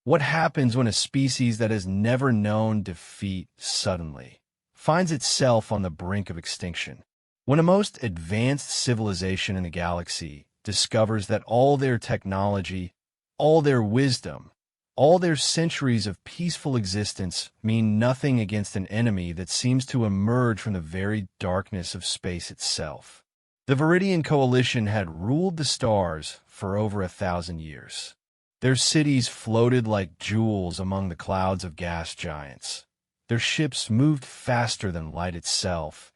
What happens when a species that has never known defeat suddenly finds itself on the brink of extinction? When a most advanced civilization in the galaxy discovers that all their technology, all their wisdom, all their centuries of peaceful existence mean nothing against an enemy that seems to emerge from the very darkness of space itself. The Viridian Coalition had ruled the stars for over 1,000 years. Their cities floated like jewels among the clouds of gas giants. Their ships moved faster than light itself,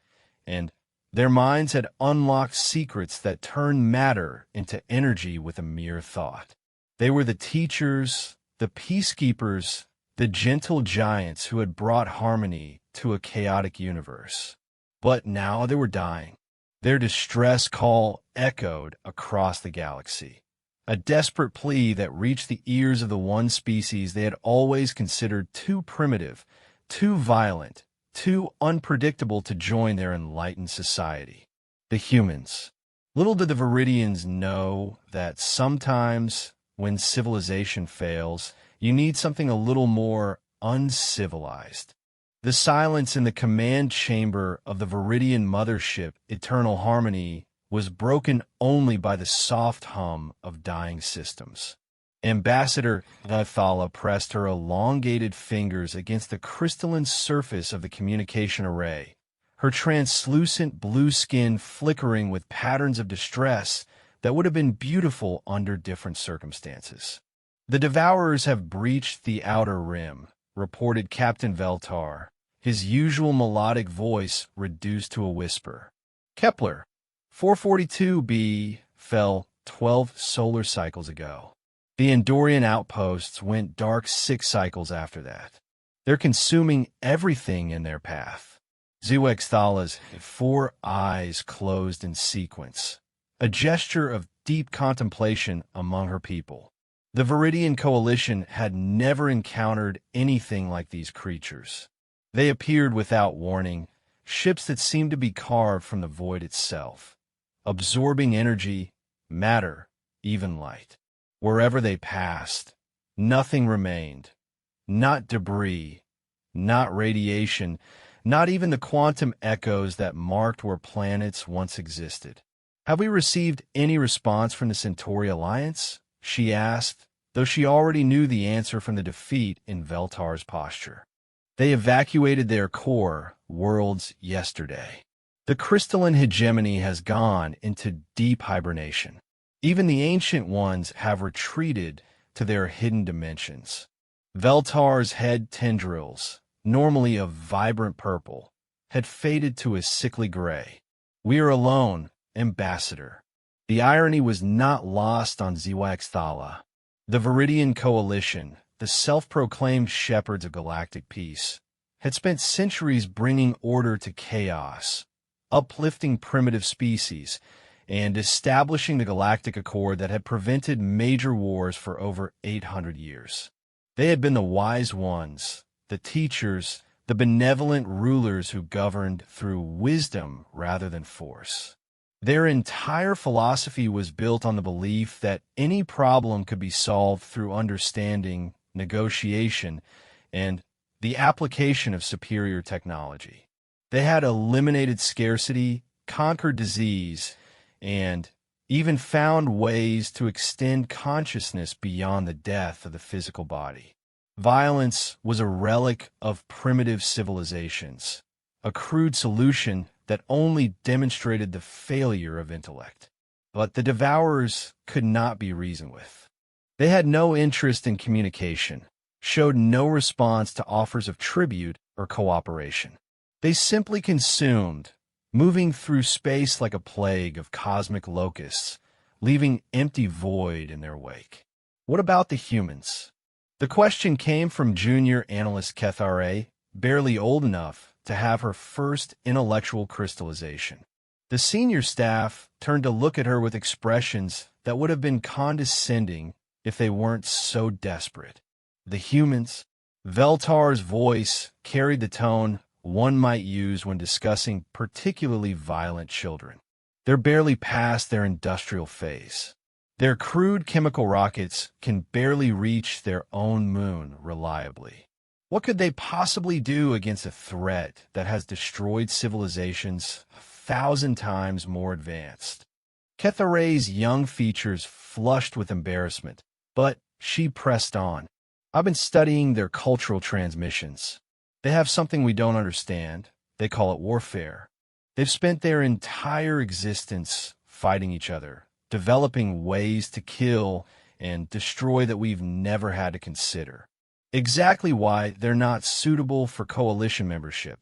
and their minds had unlocked secrets that turned matter into energy with a mere thought. They were the teachers, the peacekeepers, the gentle giants who had brought harmony to a chaotic universe. But now they were dying. Their distress call echoed across the galaxy, a desperate plea that reached the ears of the one species they had always considered too primitive, too violent, too unpredictable to join their enlightened society. The humans. Little did the Viridians know that sometimes, when civilization fails, you need something a little more uncivilized. The silence in the command chamber of the Viridian mothership, Eternal Harmony, was broken only by the soft hum of dying systems. Ambassador Thala pressed her elongated fingers against the crystalline surface of the communication array, her translucent blue skin flickering with patterns of distress that would have been beautiful under different circumstances. "The Devourers have breached the outer rim," reported Captain Veltar, his usual melodic voice reduced to a whisper. "Kepler, 442b fell 12 solar cycles ago. The Andorian outposts went dark 6 cycles after that. They're consuming everything in their path." Zuexthala's 4 eyes closed in sequence, a gesture of deep contemplation among her people. The Viridian Coalition had never encountered anything like these creatures. They appeared without warning, ships that seemed to be carved from the void itself, absorbing energy, matter, even light. Wherever they passed, nothing remained. Not debris, not radiation, not even the quantum echoes that marked where planets once existed. "Have we received any response from the Centauri Alliance?" she asked, though she already knew the answer from the defeat in Veltar's posture. "They evacuated their core worlds yesterday. The crystalline hegemony has gone into deep hibernation. Even the ancient ones have retreated to their hidden dimensions." Veltar's head tendrils, normally of vibrant purple, had faded to a sickly gray. "We are alone, Ambassador." The irony was not lost on Zuexthala. The Viridian Coalition, the self-proclaimed shepherds of galactic peace, had spent centuries bringing order to chaos, uplifting primitive species, and establishing the galactic accord that had prevented major wars for over 800 years. They had been the wise ones, the teachers, the benevolent rulers who governed through wisdom rather than force. Their entire philosophy was built on the belief that any problem could be solved through understanding, negotiation, and the application of superior technology. They had eliminated scarcity, conquered disease, and even found ways to extend consciousness beyond the death of the physical body. Violence was a relic of primitive civilizations, a crude solution that only demonstrated the failure of intellect. But the Devourers could not be reasoned with. They had no interest in communication, showed no response to offers of tribute or cooperation. They simply consumed, moving through space like a plague of cosmic locusts, leaving empty void in their wake. What about the humans? The question came from junior analyst Kethare, barely old enough to have her first intellectual crystallization. The senior staff turned to look at her with expressions that would have been condescending if they weren't so desperate. The humans. Veltar's voice carried the tone one might use when discussing particularly violent children. They're barely past their industrial phase. Their crude chemical rockets can barely reach their own moon reliably. What could they possibly do against a threat that has destroyed civilizations 1,000 times more advanced? Kethare's young features flushed with embarrassment, but she pressed on. I've been studying their cultural transmissions. They have something we don't understand. They call it warfare. They've spent their entire existence fighting each other, developing ways to kill and destroy that we've never had to consider. Exactly why they're not suitable for coalition membership,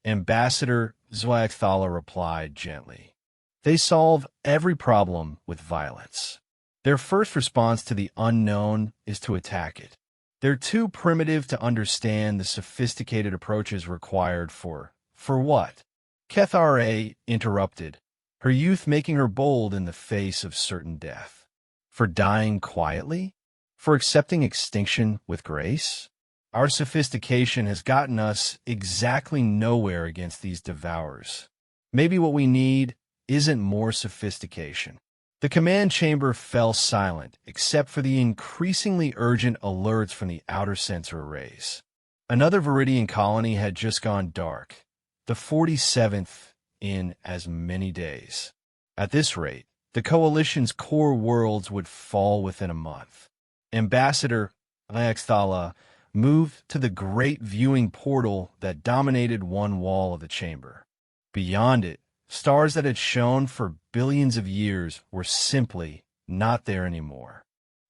Ambassador Zwayakthala replied gently. They solve every problem with violence. Their first response to the unknown is to attack it. They're too primitive to understand the sophisticated approaches required for what? Kethare interrupted, her youth making her bold in the face of certain death. For dying quietly? For accepting extinction with grace? Our sophistication has gotten us exactly nowhere against these devourers. Maybe what we need isn't more sophistication. The command chamber fell silent, except for the increasingly urgent alerts from the outer sensor arrays. Another Viridian colony had just gone dark, the 47th in as many days. At this rate, the coalition's core worlds would fall within a month. Ambassador Zwayakthala moved to the great viewing portal that dominated one wall of the chamber. Beyond it, stars that had shone for billions of years were simply not there anymore.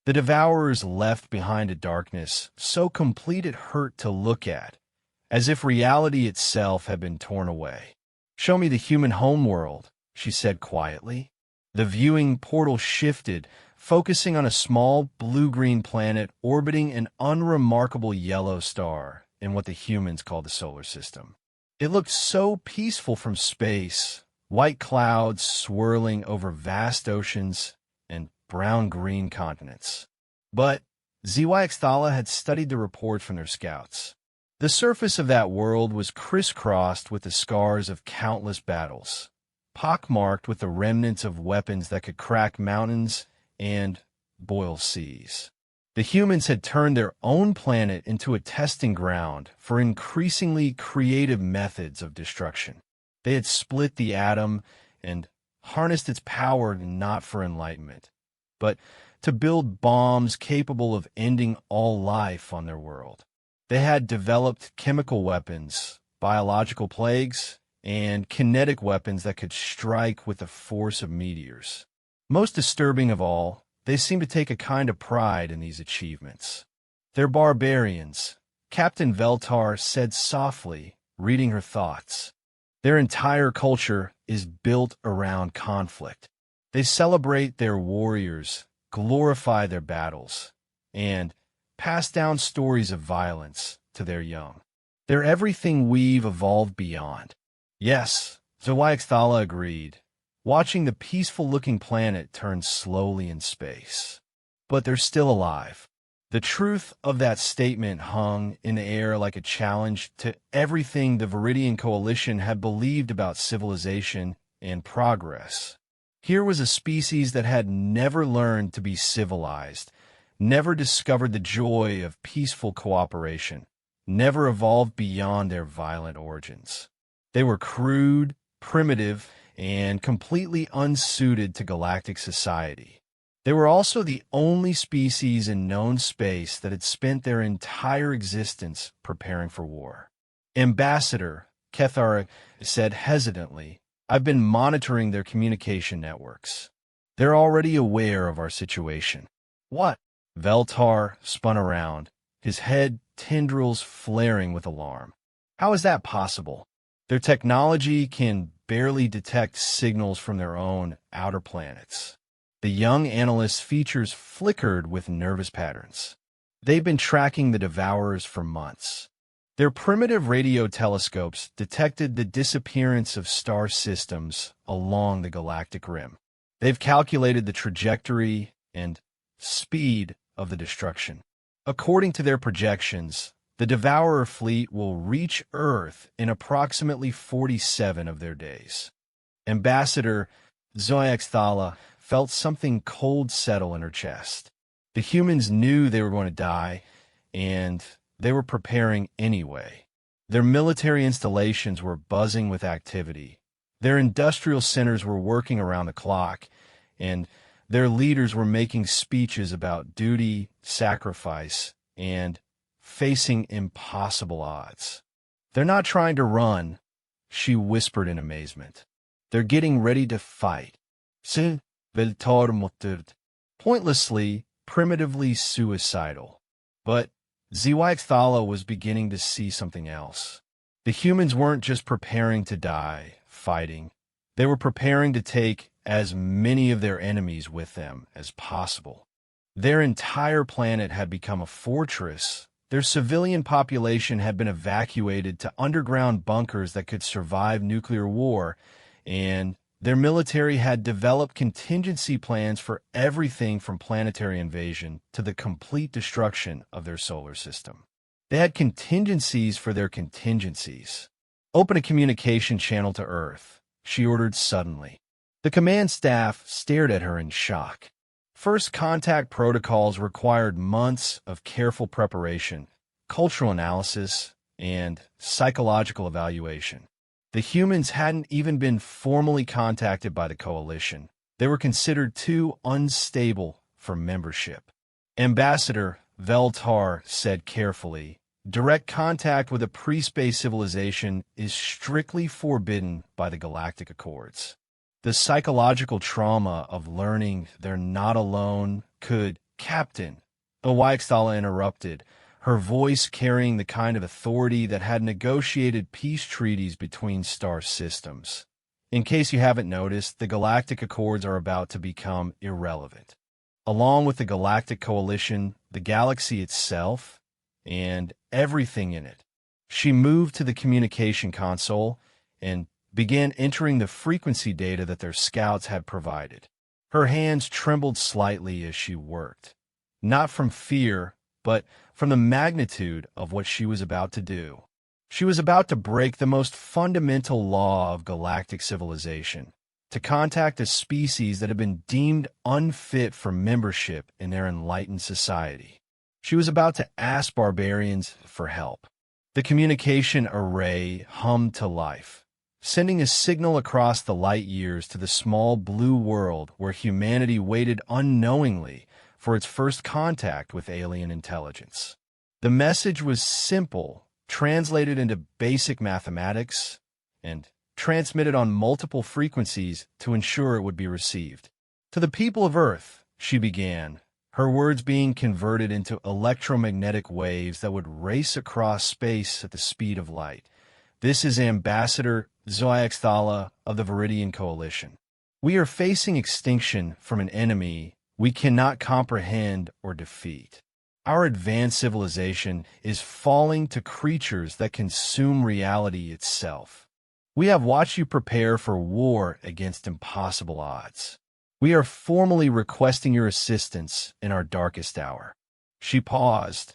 The devourers left behind a darkness so complete it hurt to look at, as if reality itself had been torn away. "Show me the human homeworld," she said quietly. The viewing portal shifted, focusing on a small blue-green planet orbiting an unremarkable yellow star in what the humans call the solar system. It looked so peaceful from space, white clouds swirling over vast oceans and brown-green continents. But Zwayakthala had studied the reports from their scouts. The surface of that world was crisscrossed with the scars of countless battles, pockmarked with the remnants of weapons that could crack mountains and boil seas. The humans had turned their own planet into a testing ground for increasingly creative methods of destruction. They had split the atom and harnessed its power not for enlightenment, but to build bombs capable of ending all life on their world. They had developed chemical weapons, biological plagues, and kinetic weapons that could strike with the force of meteors. Most disturbing of all, they seemed to take a kind of pride in these achievements. "They're barbarians," Captain Veltar said softly, reading her thoughts. "Their entire culture is built around conflict. They celebrate their warriors, glorify their battles, and pass down stories of violence to their young. They're everything we've evolved beyond." "Yes," Zwayakthala agreed, watching the peaceful-looking planet turn slowly in space. "But they're still alive." The truth of that statement hung in the air like a challenge to everything the Viridian Coalition had believed about civilization and progress. Here was a species that had never learned to be civilized, never discovered the joy of peaceful cooperation, never evolved beyond their violent origins. They were crude, primitive, and completely unsuited to galactic society. They were also the only species in known space that had spent their entire existence preparing for war. "Ambassador," Kethar said hesitantly, "I've been monitoring their communication networks. They're already aware of our situation." "What?" Veltar spun around, his head tendrils flaring with alarm. "How is that possible? Their technology can barely detect signals from their own outer planets." The young analyst's features flickered with nervous patterns. They've been tracking the devourers for months. Their primitive radio telescopes detected the disappearance of star systems along the galactic rim. They've calculated the trajectory and speed of the destruction. According to their projections, the devourer fleet will reach Earth in approximately 47 of their days. Ambassador Zwayakthala felt something cold settle in her chest. The humans knew they were going to die, and they were preparing anyway. Their military installations were buzzing with activity. Their industrial centers were working around the clock, and their leaders were making speeches about duty, sacrifice, and facing impossible odds. "They're not trying to run," she whispered in amazement. "They're getting ready to fight." Pointlessly, primitively suicidal. But HFY was beginning to see something else. The humans weren't just preparing to die, fighting. They were preparing to take as many of their enemies with them as possible. Their entire planet had become a fortress. Their civilian population had been evacuated to underground bunkers that could survive nuclear war, and their military had developed contingency plans for everything from planetary invasion to the complete destruction of their solar system. They had contingencies for their contingencies. "Open a communication channel to Earth," she ordered suddenly. The command staff stared at her in shock. First contact protocols required months of careful preparation, cultural analysis, and psychological evaluation. The humans hadn't even been formally contacted by the coalition. They were considered too unstable for membership. Ambassador Veltar said carefully, "Direct contact with a pre-space civilization is strictly forbidden by the Galactic Accords." The psychological trauma of learning they're not alone could— "Captain," HFY interrupted, her voice carrying the kind of authority that had negotiated peace treaties between star systems. "In case you haven't noticed, the Galactic Accords are about to become irrelevant. Along with the Galactic Coalition, the galaxy itself, and everything in it." She moved to the communication console and began entering the frequency data that their scouts had provided. Her hands trembled slightly as she worked, not from fear, but from the magnitude of what she was about to do. She was about to break the most fundamental law of galactic civilization, to contact a species that had been deemed unfit for membership in their enlightened society. She was about to ask barbarians for help. The communication array hummed to life, sending a signal across the light years to the small blue world where humanity waited unknowingly for its first contact with alien intelligence. The message was simple, translated into basic mathematics, and transmitted on multiple frequencies to ensure it would be received. "To the people of Earth," she began, her words being converted into electromagnetic waves that would race across space at the speed of light. "This is Ambassador HFY of the Viridian Coalition. We are facing extinction from an enemy we cannot comprehend or defeat. Our advanced civilization is falling to creatures that consume reality itself. We have watched you prepare for war against impossible odds. We are formally requesting your assistance in our darkest hour." She paused,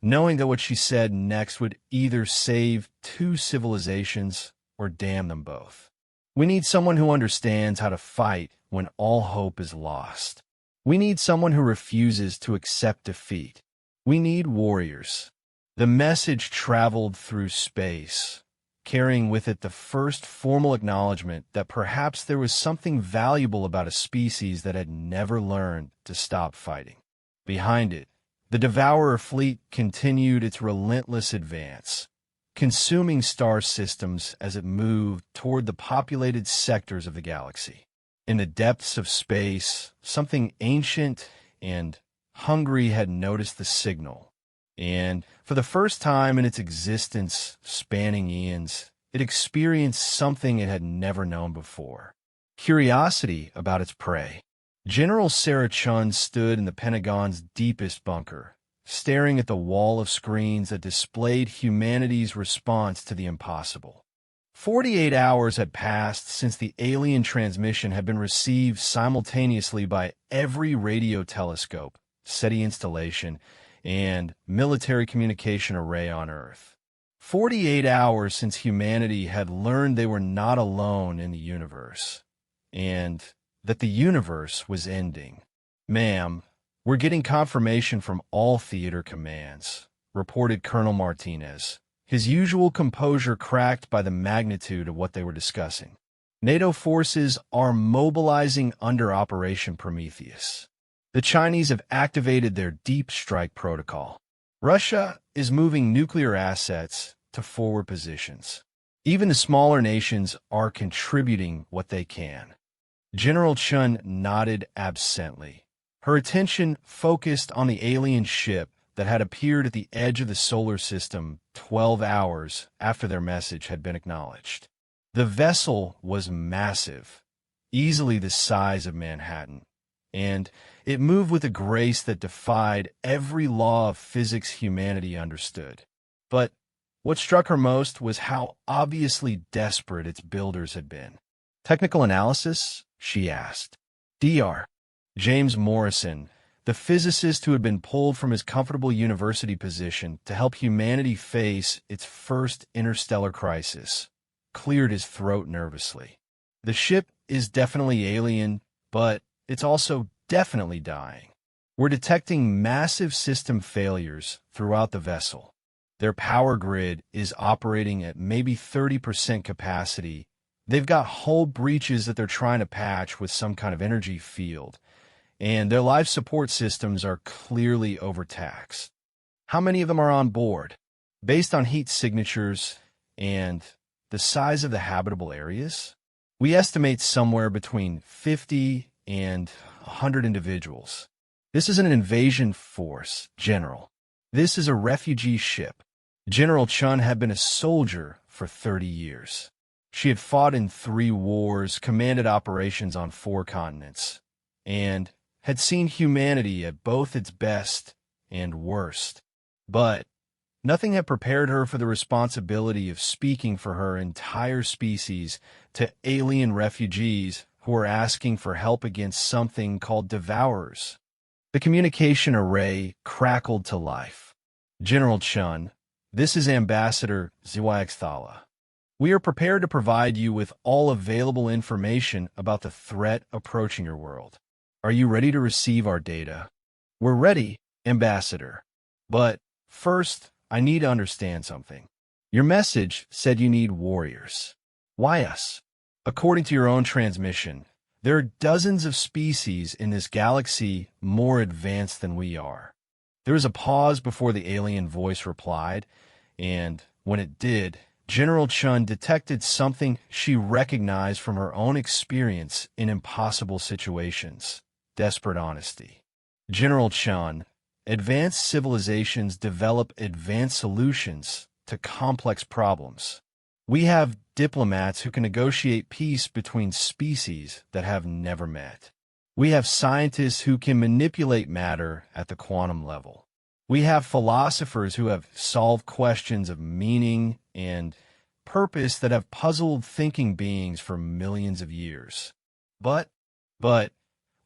knowing that what she said next would either save two civilizations or damn them both. "We need someone who understands how to fight when all hope is lost. We need someone who refuses to accept defeat. We need warriors." The message traveled through space, carrying with it the first formal acknowledgement that perhaps there was something valuable about a species that had never learned to stop fighting. Behind it, the Devourer fleet continued its relentless advance, consuming star systems as it moved toward the populated sectors of the galaxy. In the depths of space, something ancient and hungry had noticed the signal, and for the first time in its existence, spanning eons, it experienced something it had never known before: curiosity about its prey. General Sarah Chun stood in the Pentagon's deepest bunker, staring at the wall of screens that displayed humanity's response to the impossible. 48 hours had passed since the alien transmission had been received simultaneously by every radio telescope, SETI installation, and military communication array on Earth. 48 hours since humanity had learned they were not alone in the universe. And that the universe was ending. "Ma'am, we're getting confirmation from all theater commands," reported Colonel Martinez, his usual composure cracked by the magnitude of what they were discussing. "NATO forces are mobilizing under Operation Prometheus. The Chinese have activated their deep strike protocol. Russia is moving nuclear assets to forward positions. Even the smaller nations are contributing what they can." General Chun nodded absently, her attention focused on the alien ship that had appeared at the edge of the solar system 12 hours after their message had been acknowledged. The vessel was massive, easily the size of Manhattan, and it moved with a grace that defied every law of physics humanity understood. But what struck her most was how obviously desperate its builders had been. "Technical analysis?" she asked. Dr. James Morrison, the physicist who had been pulled from his comfortable university position to help humanity face its first interstellar crisis, cleared his throat nervously. "The ship is definitely alien, but it's also definitely dying. We're detecting massive system failures throughout the vessel. Their power grid is operating at maybe 30% capacity. They've got hull breaches that they're trying to patch with some kind of energy field, and their life support systems are clearly overtaxed. How many of them are on board? Based on heat signatures and the size of the habitable areas, we estimate somewhere between 50 and 100 individuals. This is an invasion force, General. This is a refugee ship." General Chun had been a soldier for 30 years. She had fought in 3 wars, commanded operations on 4 continents, and had seen humanity at both its best and worst. But nothing had prepared her for the responsibility of speaking for her entire species to alien refugees who were asking for help against something called devourers. The communication array crackled to life. "General Chun, this is Ambassador Zhuangxtala. We are prepared to provide you with all available information about the threat approaching your world. Are you ready to receive our data?" "We're ready, Ambassador. But first, I need to understand something. Your message said you need warriors. Why us? According to your own transmission, there are dozens of species in this galaxy more advanced than we are." There was a pause before the alien voice replied, and when it did, General Chun detected something she recognized from her own experience in impossible situations: desperate honesty. "General Chun, advanced civilizations develop advanced solutions to complex problems. We have diplomats who can negotiate peace between species that have never met. We have scientists who can manipulate matter at the quantum level. We have philosophers who have solved questions of meaning and purpose that have puzzled thinking beings for millions of years. But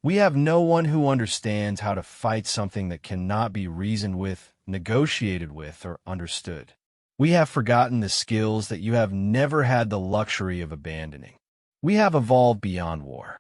we have no one who understands how to fight something that cannot be reasoned with, negotiated with, or understood. We have forgotten the skills that you have never had the luxury of abandoning. We have evolved beyond war.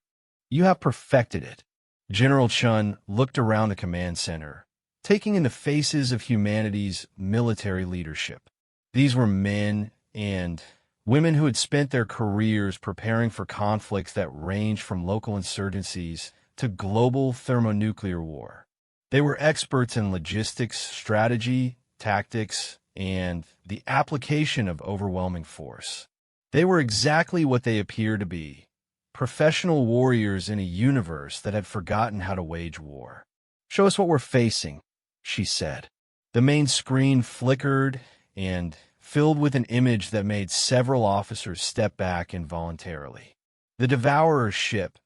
You have perfected it." General Chun looked around the command center, taking in the faces of humanity's military leadership. These were men and women who had spent their careers preparing for conflicts that ranged from local insurgencies to global thermonuclear war. They were experts in logistics, strategy, tactics, and the application of overwhelming force. They were exactly what they appeared to be: professional warriors in a universe that had forgotten how to wage war. "Show us what we're facing," she said. The main screen flickered and filled with an image that made several officers step back involuntarily. The Devourer's ship,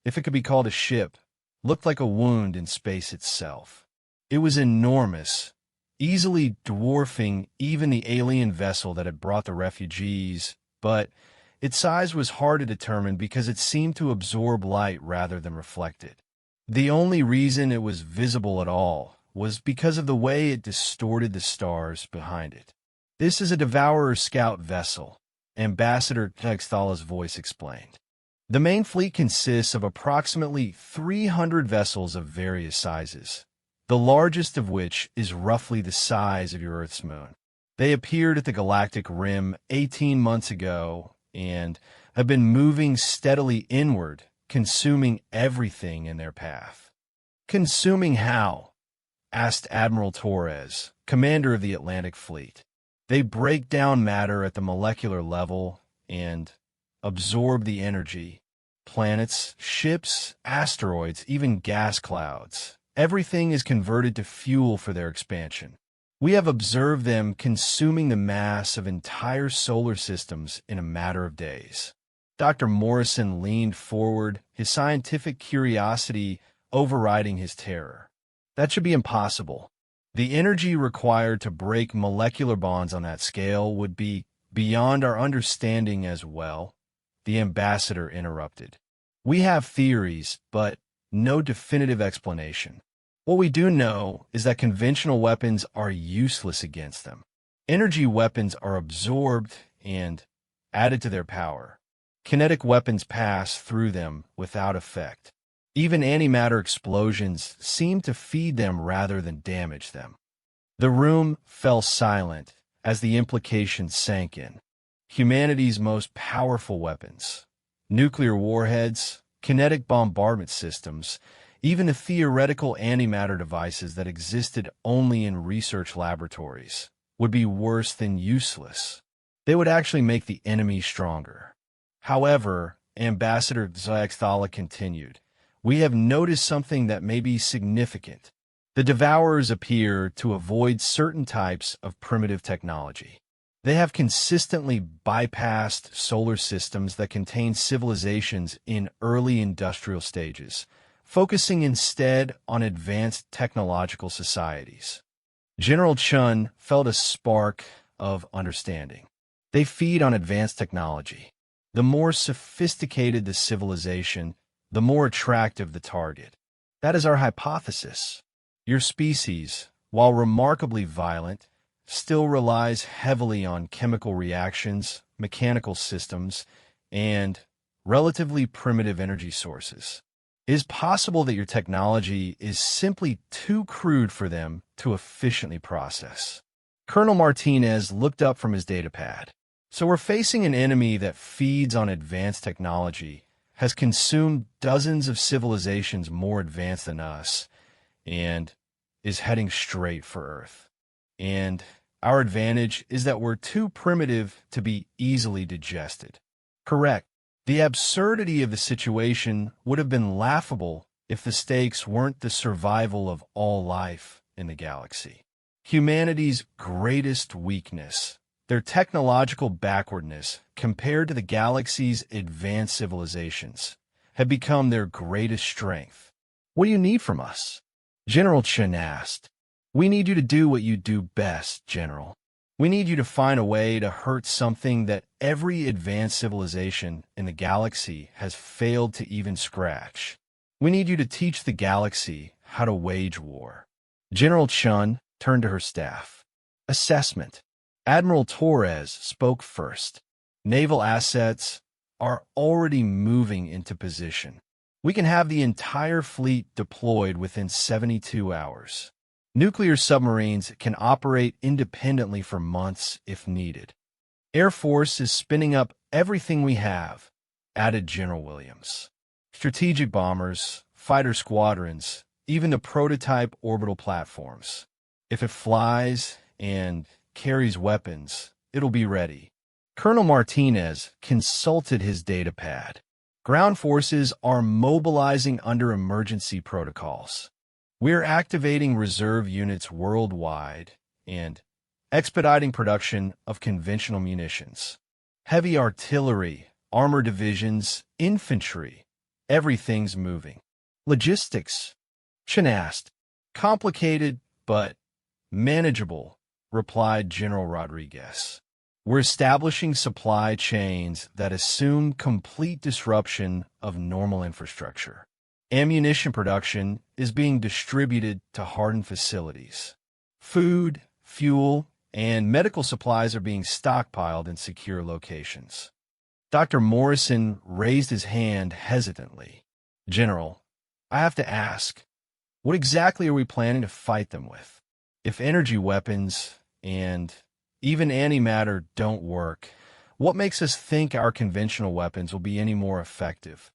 if it could be called a ship, looked like a wound in space itself. It was enormous, easily dwarfing even the alien vessel that had brought the refugees, but its size was hard to determine because it seemed to absorb light rather than reflect it. The only reason it was visible at all was because of the way it distorted the stars behind it. "This is a Devourer scout vessel," Ambassador Tegstala's voice explained. The main fleet consists of approximately 300 vessels of various sizes, the largest of which is roughly the size of your Earth's moon. They appeared at the galactic rim 18 months ago and have been moving steadily inward, consuming everything in their path. Consuming how? Asked Admiral Torres, commander of the Atlantic Fleet. They break down matter at the molecular level and absorb the energy. Planets, ships, asteroids, even gas clouds. Everything is converted to fuel for their expansion. We have observed them consuming the mass of entire solar systems in a matter of days. Dr. Morrison leaned forward, his scientific curiosity overriding his terror. That should be impossible. The energy required to break molecular bonds on that scale would be beyond our understanding as well, the ambassador interrupted. We have theories, but no definitive explanation. What we do know is that conventional weapons are useless against them. Energy weapons are absorbed and added to their power. Kinetic weapons pass through them without effect. Even antimatter explosions seem to feed them rather than damage them. The room fell silent as the implications sank in. Humanity's most powerful weapons, nuclear warheads, kinetic bombardment systems, even the theoretical antimatter devices that existed only in research laboratories, would be worse than useless. They would actually make the enemy stronger. However, Ambassador Zayakhthala continued, we have noticed something that may be significant. The Devourers appear to avoid certain types of primitive technology. They have consistently bypassed solar systems that contain civilizations in early industrial stages, focusing instead on advanced technological societies. General Chun felt a spark of understanding. They feed on advanced technology. The more sophisticated the civilization, the more attractive the target. That is our hypothesis. Your species, while remarkably violent, still relies heavily on chemical reactions, mechanical systems, and relatively primitive energy sources. It is possible that your technology is simply too crude for them to efficiently process. Colonel Martinez looked up from his datapad. So we're facing an enemy that feeds on advanced technology, has consumed dozens of civilizations more advanced than us, and is heading straight for Earth. And our advantage is that we're too primitive to be easily digested. Correct. The absurdity of the situation would have been laughable if the stakes weren't the survival of all life in the galaxy. Humanity's greatest weakness, their technological backwardness compared to the galaxy's advanced civilizations, have become their greatest strength. What do you need from us? General Chen asked. We need you to do what you do best, General. We need you to find a way to hurt something that every advanced civilization in the galaxy has failed to even scratch. We need you to teach the galaxy how to wage war. General Chun turned to her staff. Assessment. Admiral Torres spoke first. Naval assets are already moving into position. We can have the entire fleet deployed within 72 hours. Nuclear submarines can operate independently for months if needed. Air Force is spinning up everything we have, added General Williams. Strategic bombers, fighter squadrons, even the prototype orbital platforms. If it flies and carries weapons, it'll be ready. Colonel Martinez consulted his datapad. Ground forces are mobilizing under emergency protocols. We're activating reserve units worldwide and expediting production of conventional munitions. Heavy artillery, armor divisions, infantry, everything's moving. Logistics? Chen asked. Complicated, but manageable, replied General Rodriguez. We're establishing supply chains that assume complete disruption of normal infrastructure. Ammunition production is being distributed to hardened facilities. Food, fuel, and medical supplies are being stockpiled in secure locations. Dr. Morrison raised his hand hesitantly. General, I have to ask, what exactly are we planning to fight them with? If energy weapons and even antimatter don't work, what makes us think our conventional weapons will be any more effective?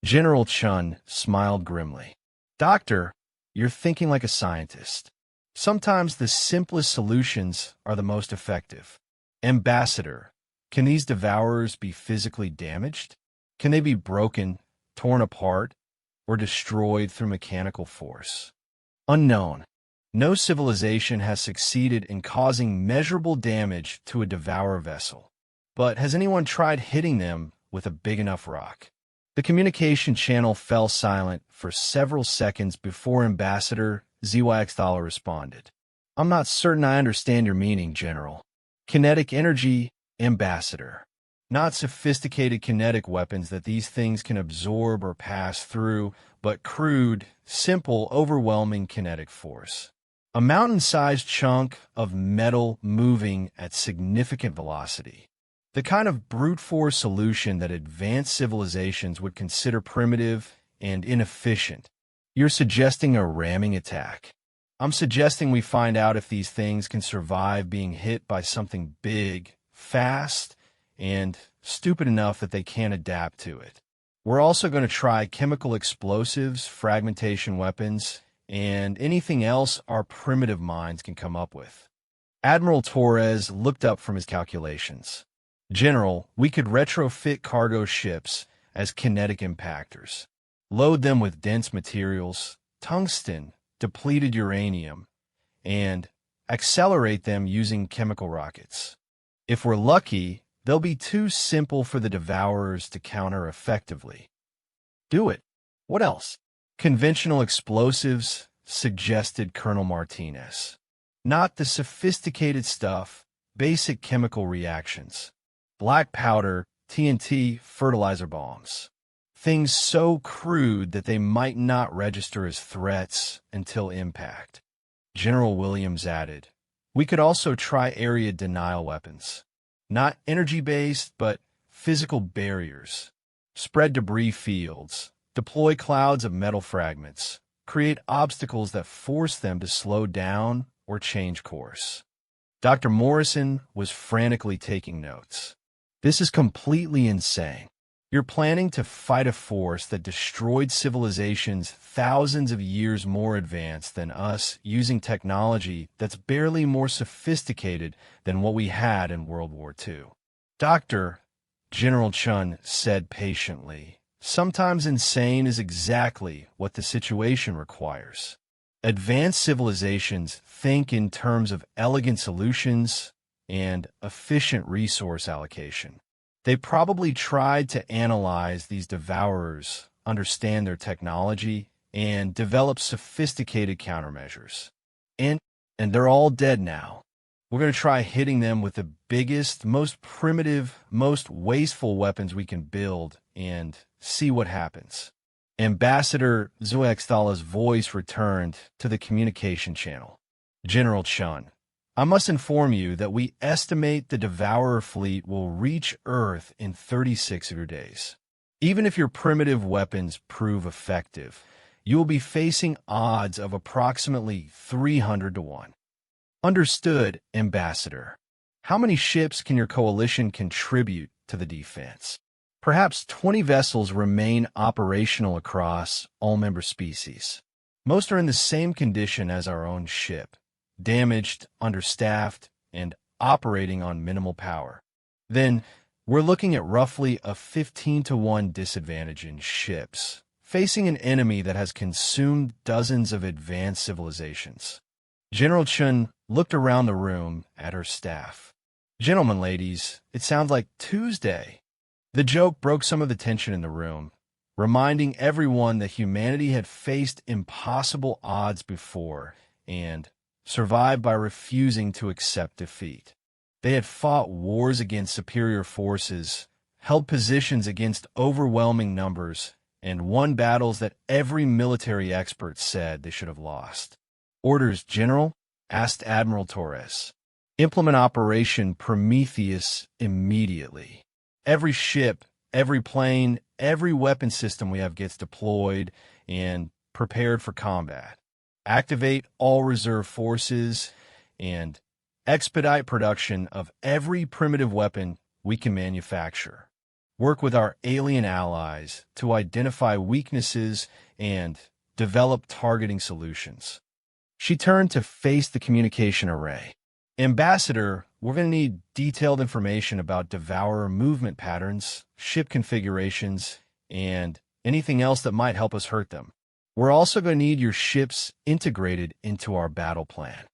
General Chun smiled grimly. Doctor, you're thinking like a scientist. Sometimes the simplest solutions are the most effective. Ambassador, can these devourers be physically damaged? Can they be broken, torn apart, or destroyed through mechanical force? Unknown. No civilization has succeeded in causing measurable damage to a devourer vessel. But has anyone tried hitting them with a big enough rock? The communication channel fell silent for several seconds before Ambassador ZYX responded. I'm not certain I understand your meaning, General. Kinetic energy, Ambassador. Not sophisticated kinetic weapons that these things can absorb or pass through, but crude, simple, overwhelming kinetic force. A mountain-sized chunk of metal moving at significant velocity. The kind of brute force solution that advanced civilizations would consider primitive and inefficient. You're suggesting a ramming attack. I'm suggesting we find out if these things can survive being hit by something big, fast, and stupid enough that they can't adapt to it. We're also going to try chemical explosives, fragmentation weapons, and anything else our primitive minds can come up with. Admiral Torres looked up from his calculations. General, we could retrofit cargo ships as kinetic impactors. Load them with dense materials, tungsten, depleted uranium, and accelerate them using chemical rockets. If we're lucky, they'll be too simple for the devourers to counter effectively. Do it. What else? Conventional explosives, suggested Colonel Martinez. Not the sophisticated stuff, basic chemical reactions. Black powder, TNT, fertilizer bombs. Things so crude that they might not register as threats until impact. General Williams added, we could also try area denial weapons. Not energy-based, but physical barriers. Spread debris fields. Deploy clouds of metal fragments. Create obstacles that force them to slow down or change course. Dr. Morrison was frantically taking notes. This is completely insane. You're planning to fight a force that destroyed civilizations thousands of years more advanced than us using technology that's barely more sophisticated than what we had in World War II. Doctor, General Chun said patiently, sometimes insane is exactly what the situation requires. Advanced civilizations think in terms of elegant solutions and efficient resource allocation. They probably tried to analyze these devourers, understand their technology, and develop sophisticated countermeasures. And they're all dead now. We're going to try hitting them with the biggest, most primitive, most wasteful weapons we can build and see what happens. Ambassador Zuextala's voice returned to the communication channel. General Chun, I must inform you that we estimate the Devourer fleet will reach Earth in 36 of your days. Even if your primitive weapons prove effective, you will be facing odds of approximately 300 to 1. Understood, Ambassador. How many ships can your coalition contribute to the defense? Perhaps 20 vessels remain operational across all member species. Most are in the same condition as our own ship. Damaged, understaffed, and operating on minimal power. Then, we're looking at roughly a 15 to 1 disadvantage in ships, facing an enemy that has consumed dozens of advanced civilizations. General Chun looked around the room at her staff. Gentlemen, ladies, it sounds like Tuesday. The joke broke some of the tension in the room, reminding everyone that humanity had faced impossible odds before and survived by refusing to accept defeat. They had fought wars against superior forces, held positions against overwhelming numbers, and won battles that every military expert said they should have lost. Orders, General? Asked Admiral Torres. Implement Operation Prometheus immediately. Every ship, every plane, every weapon system we have gets deployed and prepared for combat. Activate all reserve forces and expedite production of every primitive weapon we can manufacture. Work with our alien allies to identify weaknesses and develop targeting solutions. She turned to face the communication array. Ambassador, we're going to need detailed information about Devourer movement patterns, ship configurations, and anything else that might help us hurt them. We're also going to need your ships integrated into our battle plan.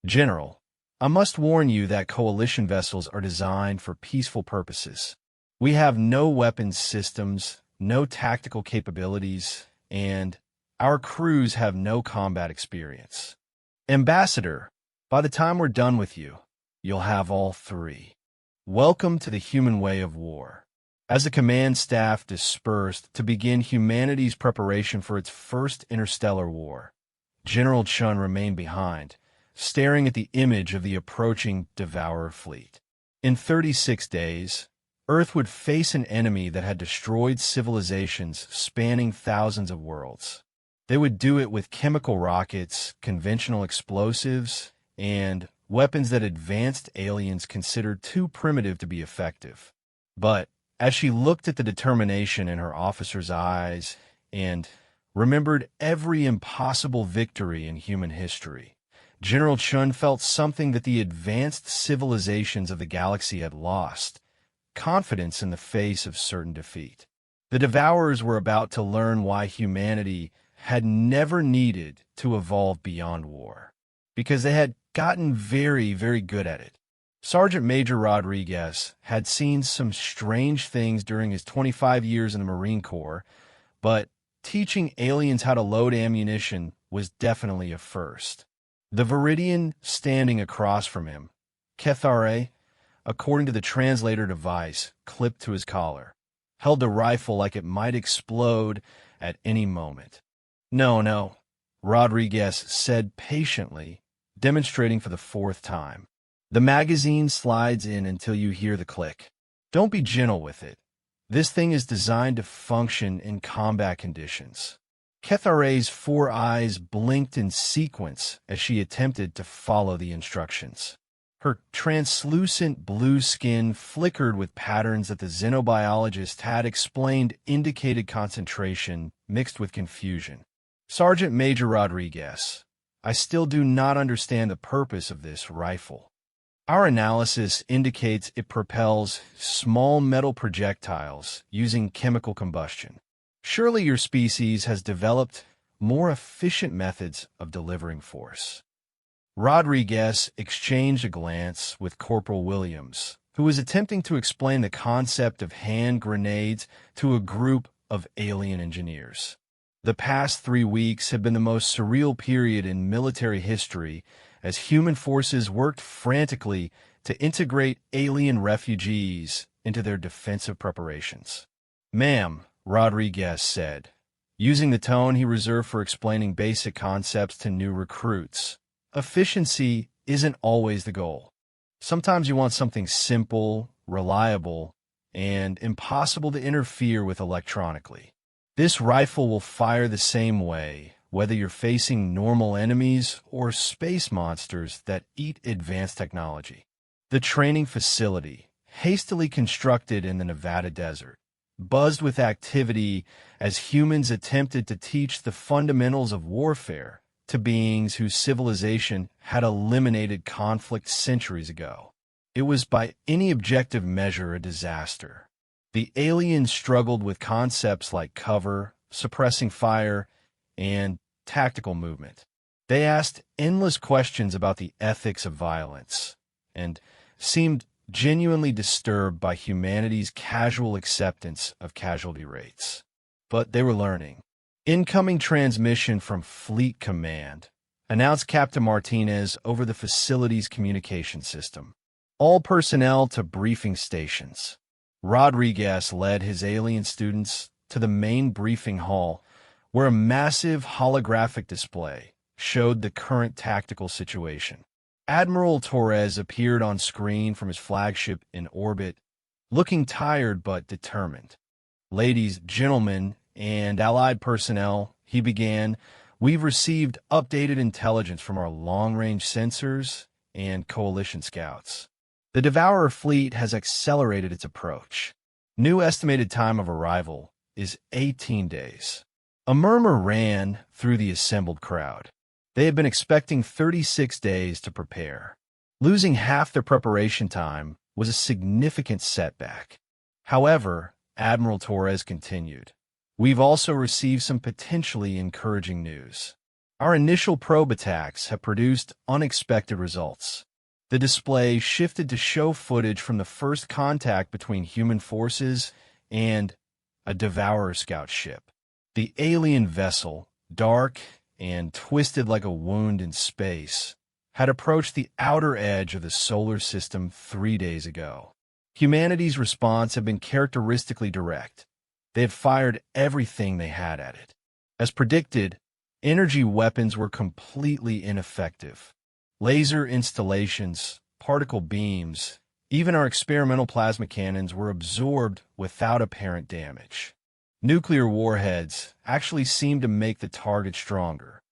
General, I must warn you that coalition vessels are designed for peaceful purposes. We have no weapons systems, no tactical capabilities, and our crews have no combat experience. Ambassador, by the time we're done with you, you'll have all three. Welcome to the human way of war. As the command staff dispersed to begin humanity's preparation for its first interstellar war, General Chun remained behind, staring at the image of the approaching Devourer fleet. In 36 days, Earth would face an enemy that had destroyed civilizations spanning thousands of worlds. They would do it with chemical rockets, conventional explosives, and weapons that advanced aliens considered too primitive to be effective. But as she looked at the determination in her officer's eyes and remembered every impossible victory in human history, General Chun felt something that the advanced civilizations of the galaxy had lost: confidence in the face of certain defeat. The Devourers were about to learn why humanity had never needed to evolve beyond war, because they had gotten very, very good at it. Sergeant Major Rodriguez had seen some strange things during his 25 years in the Marine Corps, but teaching aliens how to load ammunition was definitely a first. The Viridian standing across from him, Kethare, according to the translator device clipped to his collar, held the rifle like it might explode at any moment. No, Rodriguez said patiently, demonstrating for the fourth time. The magazine slides in until you hear the click. Don't be gentle with it. This thing is designed to function in combat conditions. Kethare's 4 eyes blinked in sequence as she attempted to follow the instructions. Her translucent blue skin flickered with patterns that the xenobiologist had explained indicated concentration mixed with confusion. Sergeant Major Rodriguez, I still do not understand the purpose of this rifle. Our analysis indicates it propels small metal projectiles using chemical combustion. Surely your species has developed more efficient methods of delivering force. Rodriguez exchanged a glance with Corporal Williams, who was attempting to explain the concept of hand grenades to a group of alien engineers. The past 3 weeks have been the most surreal period in military history as human forces worked frantically to integrate alien refugees into their defensive preparations. Ma'am, Rodriguez said, using the tone he reserved for explaining basic concepts to new recruits. Efficiency isn't always the goal. Sometimes you want something simple, reliable, and impossible to interfere with electronically. This rifle will fire the same way, whether you're facing normal enemies or space monsters that eat advanced technology. The training facility, hastily constructed in the Nevada desert, buzzed with activity as humans attempted to teach the fundamentals of warfare to beings whose civilization had eliminated conflict centuries ago. It was by any objective measure a disaster. The aliens struggled with concepts like cover, suppressing fire, and tactical movement. They asked endless questions about the ethics of violence and seemed genuinely disturbed by humanity's casual acceptance of casualty rates. But they were learning. Incoming transmission from Fleet Command, announced Captain Martinez over the facility's communication system. All personnel to briefing stations. Rodriguez led his alien students to the main briefing hall, where a massive holographic display showed the current tactical situation. Admiral Torres appeared on screen from his flagship in orbit, looking tired but determined. "Ladies, gentlemen, and allied personnel," he began, "we've received updated intelligence from our long-range sensors and coalition scouts. The Devourer fleet has accelerated its approach. New estimated time of arrival is 18 days. A murmur ran through the assembled crowd. They had been expecting 36 days to prepare. Losing half their preparation time was a significant setback. However, Admiral Torres continued, "We've also received some potentially encouraging news. Our initial probe attacks have produced unexpected results." The display shifted to show footage from the first contact between human forces and a Devourer scout ship. The alien vessel, dark and twisted like a wound in space, had approached the outer edge of the solar system 3 days ago. Humanity's response had been characteristically direct. They had fired everything they had at it. As predicted, energy weapons were completely ineffective. Laser installations, particle beams, even our experimental plasma cannons were absorbed without apparent damage. Nuclear warheads actually seemed to make the target stronger.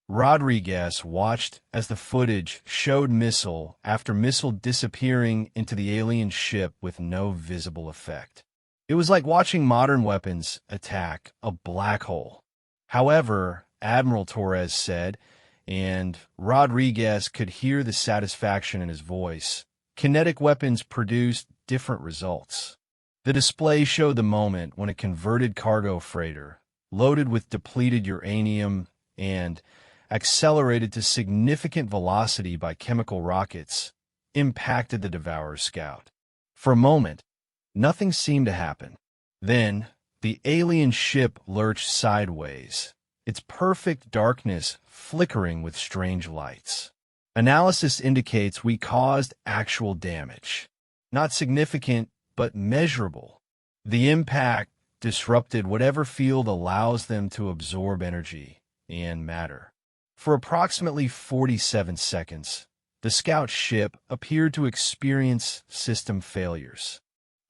Rodriguez watched as the footage showed missile after missile disappearing into the alien ship with no visible effect. It was like watching modern weapons attack a black hole. However, Admiral Torres said, and Rodriguez could hear the satisfaction in his voice, kinetic weapons produced different results. The display showed the moment when a converted cargo freighter, loaded with depleted uranium and accelerated to significant velocity by chemical rockets, impacted the Devourer scout. For a moment, nothing seemed to happen. Then, the alien ship lurched sideways, its perfect darkness flickering with strange lights. Analysis indicates we caused actual damage. Not significant, but measurable. The impact disrupted whatever field allows them to absorb energy and matter. For approximately 47 seconds, the scout ship appeared to experience system failures.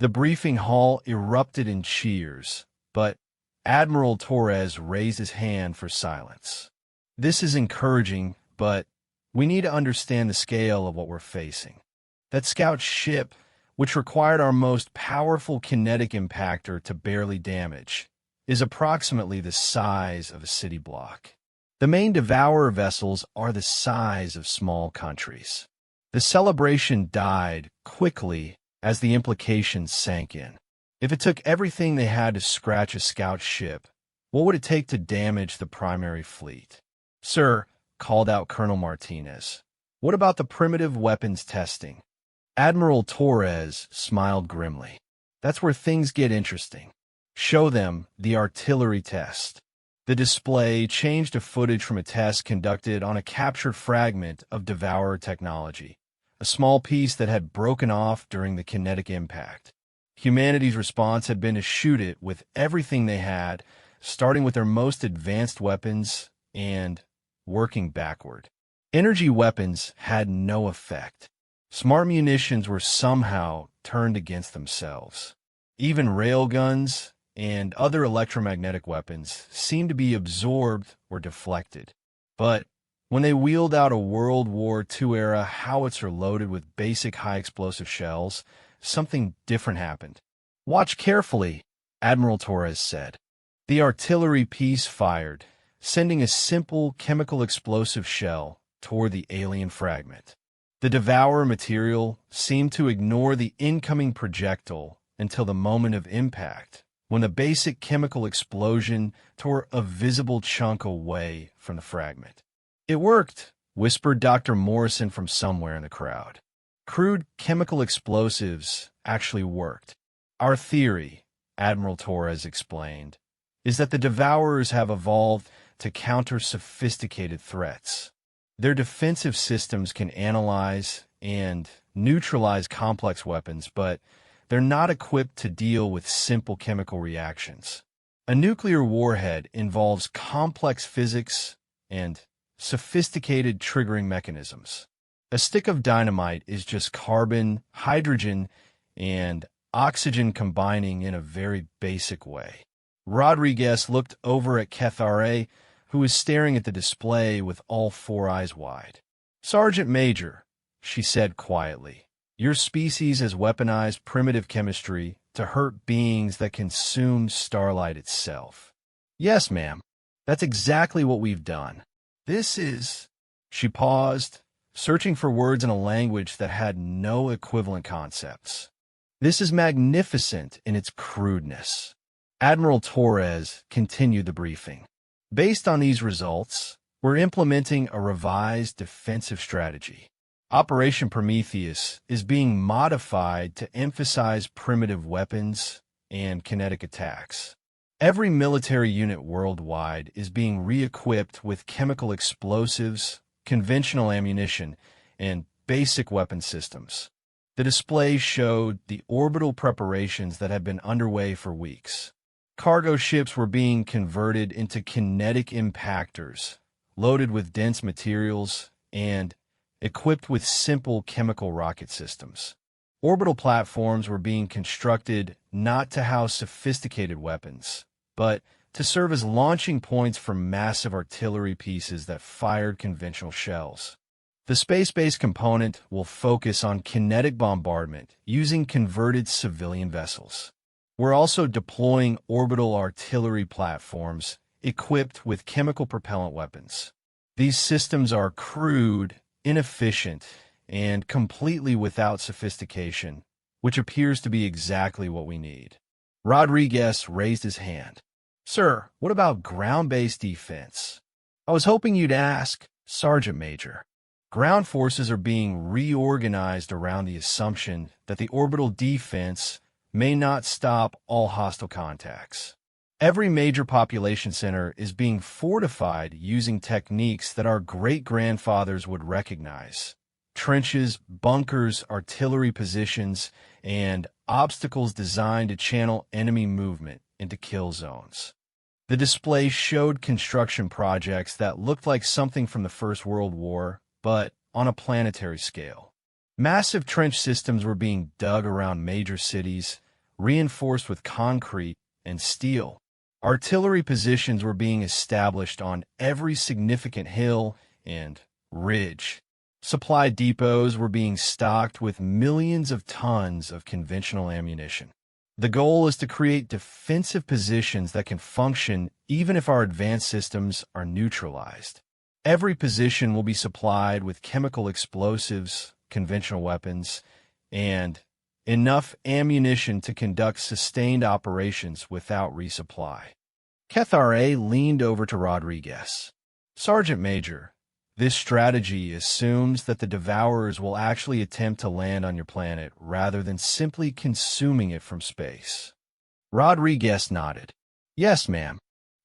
The briefing hall erupted in cheers, but Admiral Torres raised his hand for silence. "This is encouraging, but we need to understand the scale of what we're facing. That scout ship, which required our most powerful kinetic impactor to barely damage, is approximately the size of a city block. The main Devourer vessels are the size of small countries." The celebration died quickly as the implications sank in. If it took everything they had to scratch a scout ship, what would it take to damage the primary fleet? "Sir," called out Colonel Martinez, "what about the primitive weapons testing?" Admiral Torres smiled grimly. "That's where things get interesting. Show them the artillery test." The display changed to footage from a test conducted on a captured fragment of Devourer technology, a small piece that had broken off during the kinetic impact. Humanity's response had been to shoot it with everything they had, starting with their most advanced weapons and working backward. Energy weapons had no effect. Smart munitions were somehow turned against themselves. Even railguns and other electromagnetic weapons seemed to be absorbed or deflected. But when they wheeled out a World War II-era howitzer loaded with basic high-explosive shells, something different happened. "Watch carefully," Admiral Torres said. The artillery piece fired, sending a simple chemical explosive shell toward the alien fragment. The Devourer material seemed to ignore the incoming projectile until the moment of impact, when the basic chemical explosion tore a visible chunk away from the fragment. "It worked," whispered Dr. Morrison from somewhere in the crowd. "Crude chemical explosives actually worked. Our theory," Admiral Torres explained, "is that the Devourers have evolved to counter sophisticated threats. Their defensive systems can analyze and neutralize complex weapons, but they're not equipped to deal with simple chemical reactions. A nuclear warhead involves complex physics and sophisticated triggering mechanisms. A stick of dynamite is just carbon, hydrogen, and oxygen combining in a very basic way. Rodriguez looked over at Kethare, who was staring at the display with all four eyes wide. "Sergeant Major," she said quietly, "your species has weaponized primitive chemistry to hurt beings that consume starlight itself." "Yes, ma'am. That's exactly what we've done. This is—" She paused, searching for words in a language that had no equivalent concepts. "This is magnificent in its crudeness." Admiral Torres continued the briefing. "Based on these results, we're implementing a revised defensive strategy. Operation Prometheus is being modified to emphasize primitive weapons and kinetic attacks. Every military unit worldwide is being re-equipped with chemical explosives, conventional ammunition, and basic weapon systems." The display showed the orbital preparations that had been underway for weeks. Cargo ships were being converted into kinetic impactors, loaded with dense materials and equipped with simple chemical rocket systems. Orbital platforms were being constructed not to house sophisticated weapons, but to serve as launching points for massive artillery pieces that fired conventional shells. The space-based component will focus on kinetic bombardment using converted civilian vessels. We're also deploying orbital artillery platforms equipped with chemical propellant weapons. These systems are crude, inefficient, and completely without sophistication, which appears to be exactly what we need. Rodriguez raised his hand. "Sir, what about ground-based defense?" "I was hoping you'd ask, Sergeant Major." Ground forces are being reorganized around the assumption that the orbital defense may not stop all hostile contacts. Every major population center is being fortified using techniques that our great-grandfathers would recognize: trenches, bunkers, artillery positions, and obstacles designed to channel enemy movement into kill zones. The display showed construction projects that looked like something from the First World War, but on a planetary scale. Massive trench systems were being dug around major cities, reinforced with concrete and steel. Artillery positions were being established on every significant hill and ridge. Supply depots were being stocked with millions of tons of conventional ammunition. The goal is to create defensive positions that can function even if our advanced systems are neutralized. Every position will be supplied with chemical explosives, conventional weapons, and enough ammunition to conduct sustained operations without resupply. Kethare leaned over to Rodriguez. "Sergeant Major, this strategy assumes that the Devourers will actually attempt to land on your planet rather than simply consuming it from space." Rodriguez nodded. "Yes, ma'am.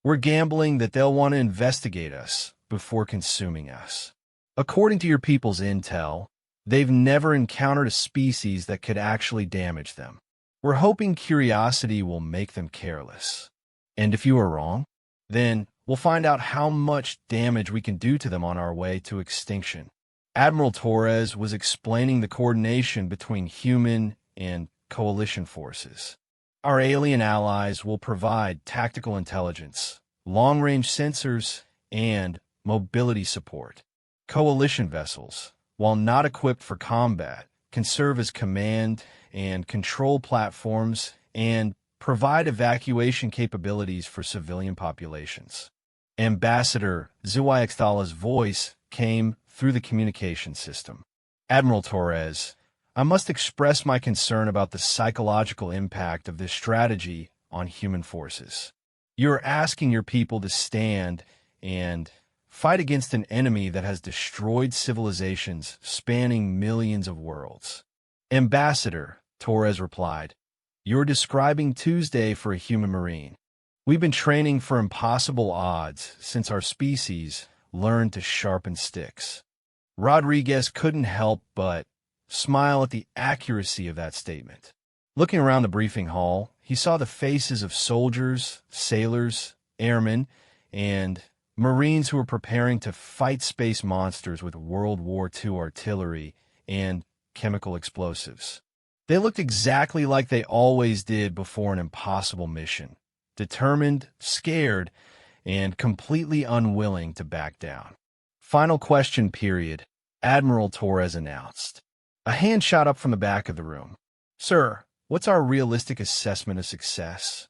We're gambling that they'll want to investigate us before consuming us. According to your people's intel, they've never encountered a species that could actually damage them. We're hoping curiosity will make them careless. And if you are wrong, then we'll find out how much damage we can do to them on our way to extinction." Admiral Torres was explaining the coordination between human and coalition forces. "Our alien allies will provide tactical intelligence, long-range sensors, and mobility support. Coalition vessels, while not equipped for combat, can serve as command and control platforms and provide evacuation capabilities for civilian populations." Ambassador Zuwaixthala's voice came through the communication system. "Admiral Torres, I must express my concern about the psychological impact of this strategy on human forces. You're asking your people to stand and fight against an enemy that has destroyed civilizations spanning millions of worlds." "Ambassador," Torres replied, "you're describing Tuesday for a human marine. We've been training for impossible odds since our species learned to sharpen sticks." Rodriguez couldn't help but smile at the accuracy of that statement. Looking around the briefing hall, he saw the faces of soldiers, sailors, airmen, and Marines who were preparing to fight space monsters with World War II artillery and chemical explosives. They looked exactly like they always did before an impossible mission, determined, scared, and completely unwilling to back down. Final question period, Admiral Torres announced. A hand shot up from the back of the room. Sir, what's our realistic assessment of success?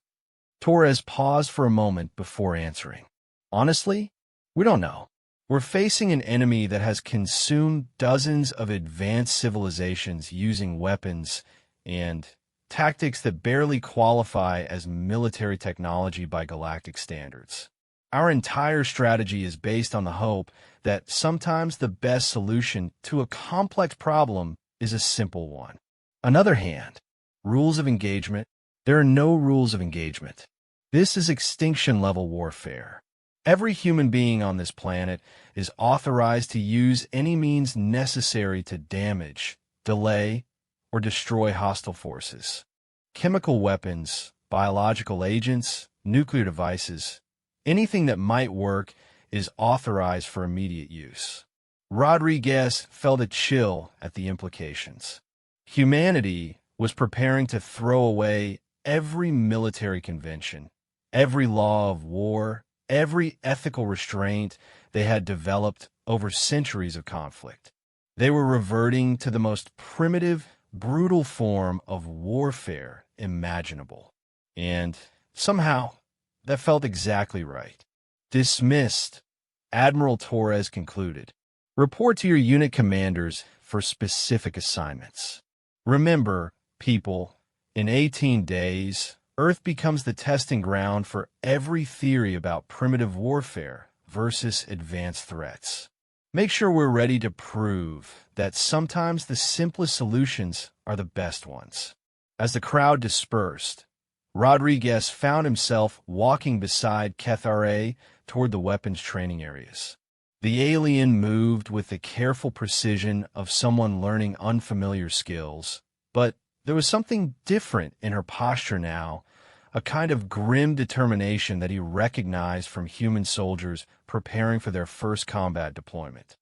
Torres paused for a moment before answering. Honestly, we don't know. We're facing an enemy that has consumed dozens of advanced civilizations using weapons and tactics that barely qualify as military technology by galactic standards. Our entire strategy is based on the hope that sometimes the best solution to a complex problem is a simple one. On the other hand, rules of engagement. There are no rules of engagement. This is extinction-level warfare. Every human being on this planet is authorized to use any means necessary to damage, delay, or destroy hostile forces. Chemical weapons, biological agents, nuclear devices, anything that might work is authorized for immediate use. Rodriguez felt a chill at the implications. Humanity was preparing to throw away every military convention, every law of war, every ethical restraint they had developed over centuries of conflict. They were reverting to the most primitive, brutal form of warfare imaginable. And somehow, that felt exactly right. Dismissed, Admiral Torres concluded. Report to your unit commanders for specific assignments. Remember, people, in 18 days, Earth becomes the testing ground for every theory about primitive warfare versus advanced threats. Make sure we're ready to prove that sometimes the simplest solutions are the best ones. As the crowd dispersed, Rodriguez found himself walking beside Ketharay toward the weapons training areas. The alien moved with the careful precision of someone learning unfamiliar skills, but there was something different in her posture now, a kind of grim determination that he recognized from human soldiers preparing for their first combat deployment.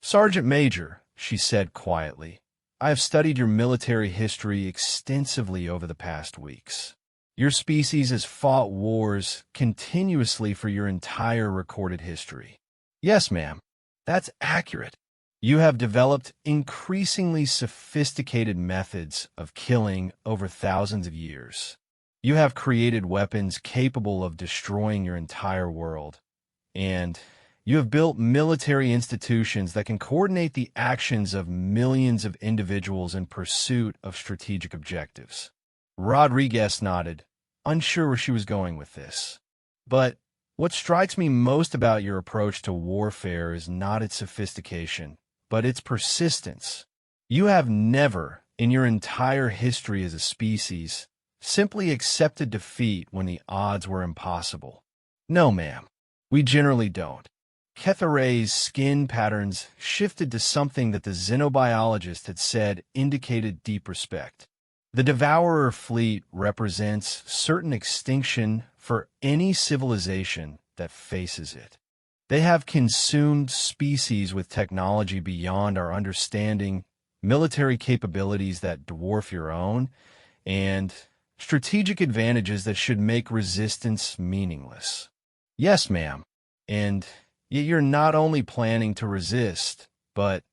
Sergeant Major, she said quietly, I have studied your military history extensively over the past weeks. Your species has fought wars continuously for your entire recorded history. Yes, ma'am, that's accurate. You have developed increasingly sophisticated methods of killing over thousands of years. You have created weapons capable of destroying your entire world. And you have built military institutions that can coordinate the actions of millions of individuals in pursuit of strategic objectives. Rodriguez nodded, unsure where she was going with this. But what strikes me most about your approach to warfare is not its sophistication, but its persistence. You have never, in your entire history as a species, simply accepted defeat when the odds were impossible. No, ma'am, we generally don't. Ketharay's skin patterns shifted to something that the xenobiologist had said indicated deep respect. The Devourer fleet represents certain extinction for any civilization that faces it. They have consumed species with technology beyond our understanding, military capabilities that dwarf your own, and strategic advantages that should make resistance meaningless. Yes, ma'am, and yet you're not only planning to resist, but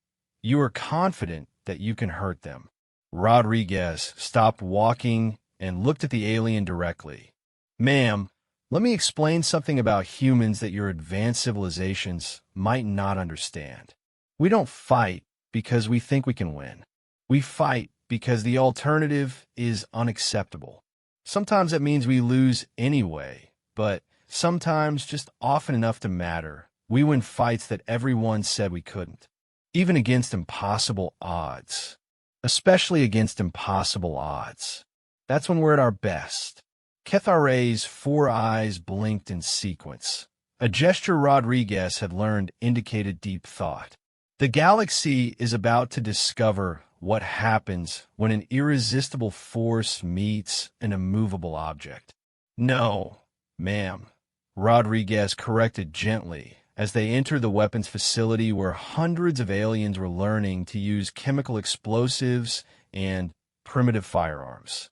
you are confident that you can hurt them. Rodriguez stopped walking and looked at the alien directly. Ma'am, let me explain something about humans that your advanced civilizations might not understand. We don't fight because we think we can win. We fight because the alternative is unacceptable. Sometimes that means we lose anyway, but sometimes, just often enough to matter, we win fights that everyone said we couldn't, even against impossible odds. Especially against impossible odds. That's when we're at our best. Ketharay's 4 eyes blinked in sequence. A gesture Rodriguez had learned indicated deep thought. The galaxy is about to discover what happens when an irresistible force meets an immovable object. No, ma'am, Rodriguez corrected gently as they entered the weapons facility where hundreds of aliens were learning to use chemical explosives and primitive firearms.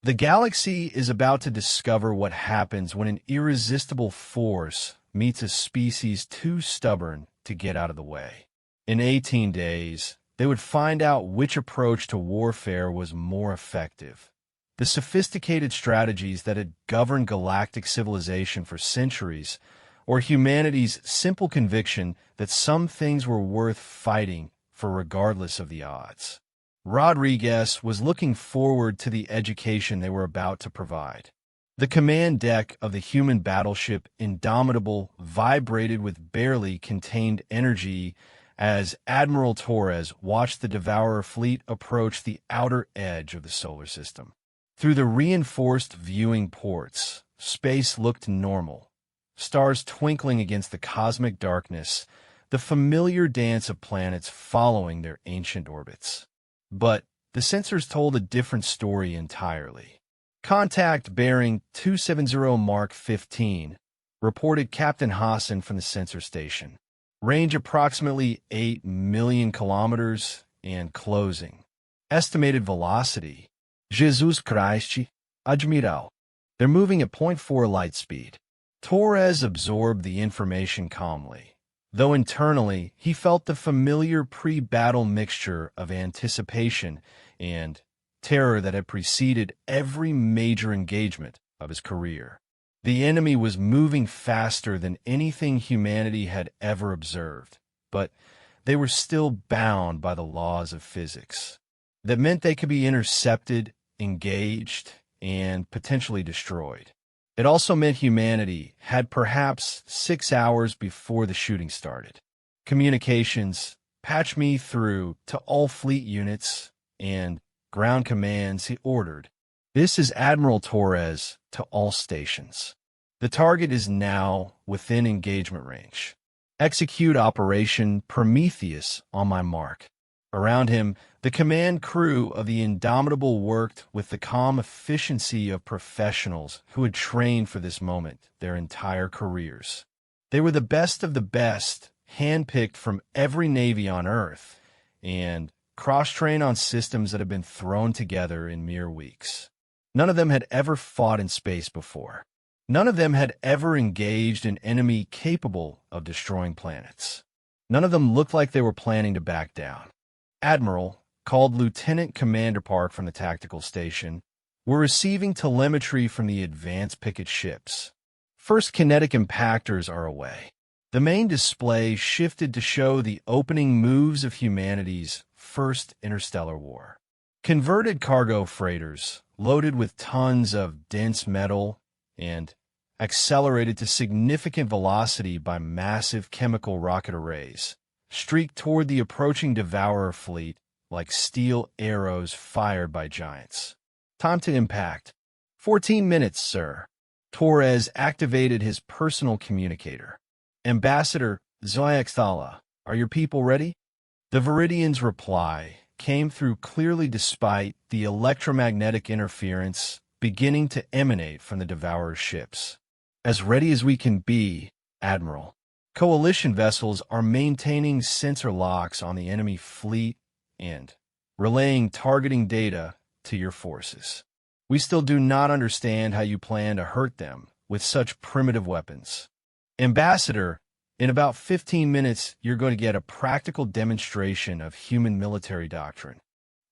The galaxy is about to discover what happens when an irresistible force meets a species too stubborn to get out of the way. In 18 days, they would find out which approach to warfare was more effective. The sophisticated strategies that had governed galactic civilization for centuries, or humanity's simple conviction that some things were worth fighting for regardless of the odds. Rodriguez was looking forward to the education they were about to provide. The command deck of the human battleship Indomitable vibrated with barely contained energy as Admiral Torres watched the Devourer fleet approach the outer edge of the solar system. Through the reinforced viewing ports, space looked normal. Stars twinkling against the cosmic darkness, the familiar dance of planets following their ancient orbits. But the sensors told a different story entirely. Contact bearing 270 Mark 15, reported Captain Hassan from the sensor station. Range approximately 8 million kilometers and closing. Estimated velocity. Jesus Christ, Admiral. They're moving at 0.4 light speed. Torres absorbed the information calmly, though internally he felt the familiar pre-battle mixture of anticipation and terror that had preceded every major engagement of his career. The enemy was moving faster than anything humanity had ever observed, but they were still bound by the laws of physics. That meant they could be intercepted, engaged, and potentially destroyed. It also meant humanity had perhaps 6 hours before the shooting started. Communications, patch me through to all fleet units, and ground commands, he ordered. This is Admiral Torres to all stations. The target is now within engagement range. Execute Operation Prometheus on my mark. Around him, the command crew of the Indomitable worked with the calm efficiency of professionals who had trained for this moment their entire careers. They were the best of the best, handpicked from every navy on Earth, and cross-trained on systems that had been thrown together in mere weeks. None of them had ever fought in space before. None of them had ever engaged an enemy capable of destroying planets. None of them looked like they were planning to back down. Admiral, called Lieutenant Commander Park from the tactical station, were receiving telemetry from the advanced picket ships. First kinetic impactors are away. The main display shifted to show the opening moves of humanity's first interstellar war. Converted cargo freighters, loaded with tons of dense metal and accelerated to significant velocity by massive chemical rocket arrays, streaked toward the approaching Devourer fleet like steel arrows fired by giants. Time to impact. 14 minutes, sir. Torres activated his personal communicator. Ambassador Zoyaxthala, are your people ready? The Viridian's reply came through clearly despite the electromagnetic interference beginning to emanate from the Devourer ships. As ready as we can be, Admiral. Coalition vessels are maintaining sensor locks on the enemy fleet and relaying targeting data to your forces. We still do not understand how you plan to hurt them with such primitive weapons. Ambassador, in about 15 minutes, you're going to get a practical demonstration of human military doctrine.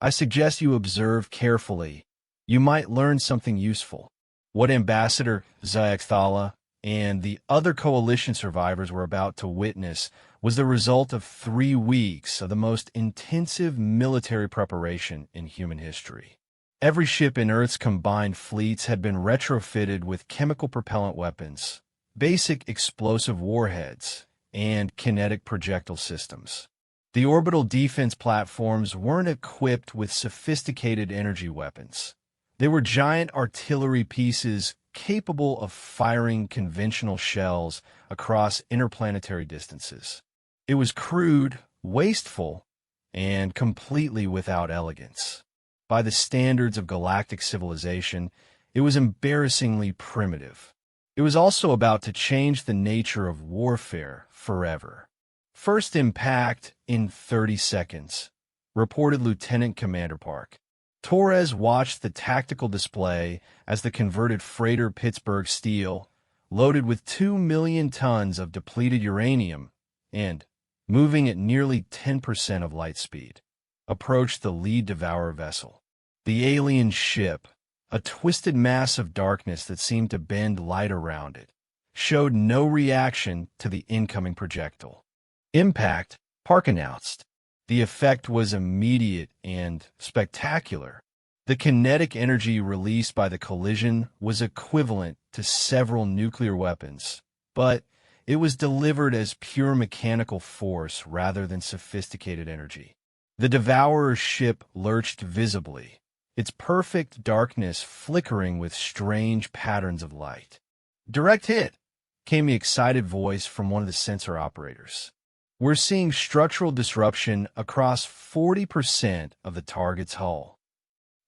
I suggest you observe carefully. You might learn something useful. What Ambassador Zayakthala and the other coalition survivors were about to witness was the result of 3 weeks of the most intensive military preparation in human history. Every ship in Earth's combined fleets had been retrofitted with chemical propellant weapons, basic explosive warheads, and kinetic projectile systems. The orbital defense platforms weren't equipped with sophisticated energy weapons. They were giant artillery pieces capable of firing conventional shells across interplanetary distances. It was crude, wasteful, and completely without elegance. By the standards of galactic civilization, it was embarrassingly primitive. It was also about to change the nature of warfare forever. First impact in 30 seconds, reported Lieutenant Commander Park. Torres watched the tactical display as the converted freighter Pittsburgh Steel, loaded with 2 million tons of depleted uranium and moving at nearly 10% of light speed, approached the lead Devourer vessel. The alien ship, a twisted mass of darkness that seemed to bend light around it, showed no reaction to the incoming projectile. Impact, Park announced. The effect was immediate and spectacular. The kinetic energy released by the collision was equivalent to several nuclear weapons, but it was delivered as pure mechanical force rather than sophisticated energy. The Devourer's ship lurched visibly, its perfect darkness flickering with strange patterns of light. "Direct hit," came the excited voice from one of the sensor operators. "We're seeing structural disruption across 40% of the target's hull."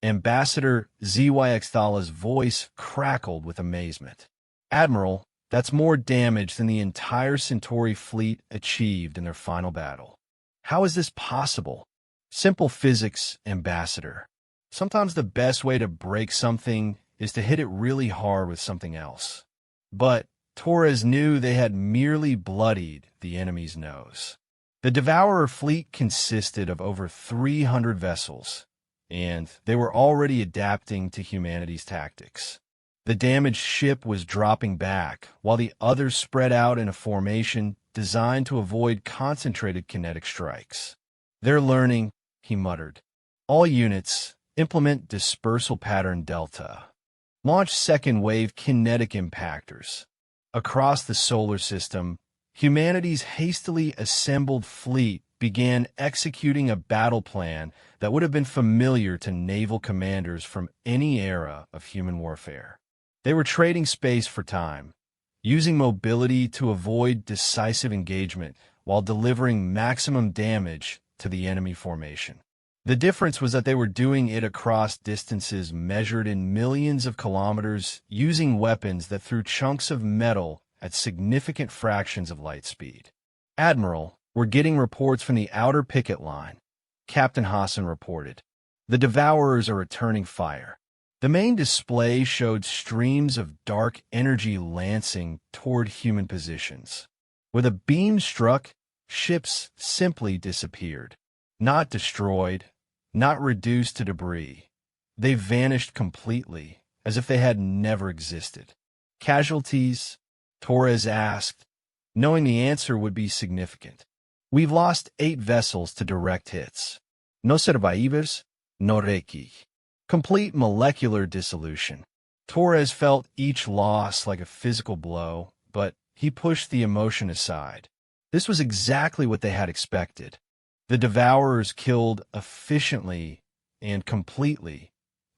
Ambassador ZYXDALA's voice crackled with amazement. "Admiral, that's more damage than the entire Centauri fleet achieved in their final battle. How is this possible?" "Simple physics, Ambassador. Sometimes the best way to break something is to hit it really hard with something else." But Torres knew they had merely bloodied the enemy's nose. The Devourer fleet consisted of over 300 vessels, and they were already adapting to humanity's tactics. The damaged ship was dropping back, while the others spread out in a formation designed to avoid concentrated kinetic strikes. "They're learning," he muttered. "All units, implement dispersal pattern Delta. Launch second-wave kinetic impactors." Across the solar system, humanity's hastily assembled fleet began executing a battle plan that would have been familiar to naval commanders from any era of human warfare. They were trading space for time, using mobility to avoid decisive engagement while delivering maximum damage to the enemy formation. The difference was that they were doing it across distances measured in millions of kilometers, using weapons that threw chunks of metal at significant fractions of light speed. "Admiral, we're getting reports from the outer picket line," Captain Hassan reported. "The Devourers are returning fire." The main display showed streams of dark energy lancing toward human positions. Where the beam struck, ships simply disappeared. Not destroyed, not reduced to debris. They vanished completely, as if they had never existed. "Casualties?" Torres asked, knowing the answer would be significant. "We've lost 8 vessels to direct hits. No survivors, no reiki." Complete molecular dissolution. Torres felt each loss like a physical blow, but he pushed the emotion aside. This was exactly what they had expected. The Devourers killed efficiently and completely,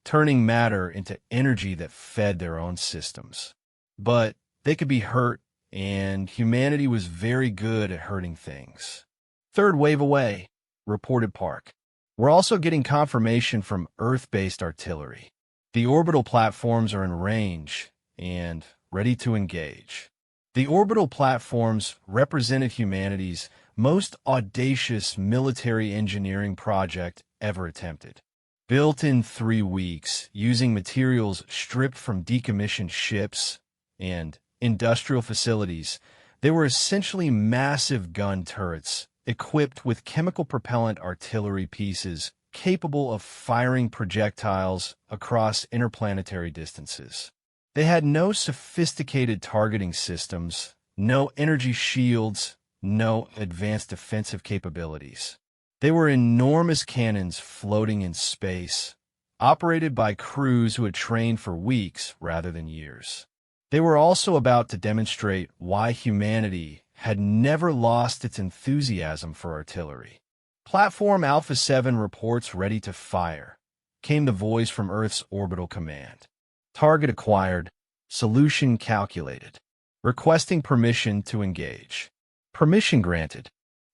turning matter into energy that fed their own systems. But they could be hurt, and humanity was very good at hurting things. "Third wave away," reported Park. "We're also getting confirmation from Earth-based artillery. The orbital platforms are in range and ready to engage." The orbital platforms represented humanity's most audacious military engineering project ever attempted. Built in 3 weeks, using materials stripped from decommissioned ships and industrial facilities, they were essentially massive gun turrets equipped with chemical propellant artillery pieces capable of firing projectiles across interplanetary distances. They had no sophisticated targeting systems, no energy shields, no advanced defensive capabilities. They were enormous cannons floating in space, operated by crews who had trained for weeks rather than years. They were also about to demonstrate why humanity had never lost its enthusiasm for artillery. "Platform Alpha 7 reports ready to fire," came the voice from Earth's orbital command. "Target acquired, solution calculated. Requesting permission to engage." Permission granted.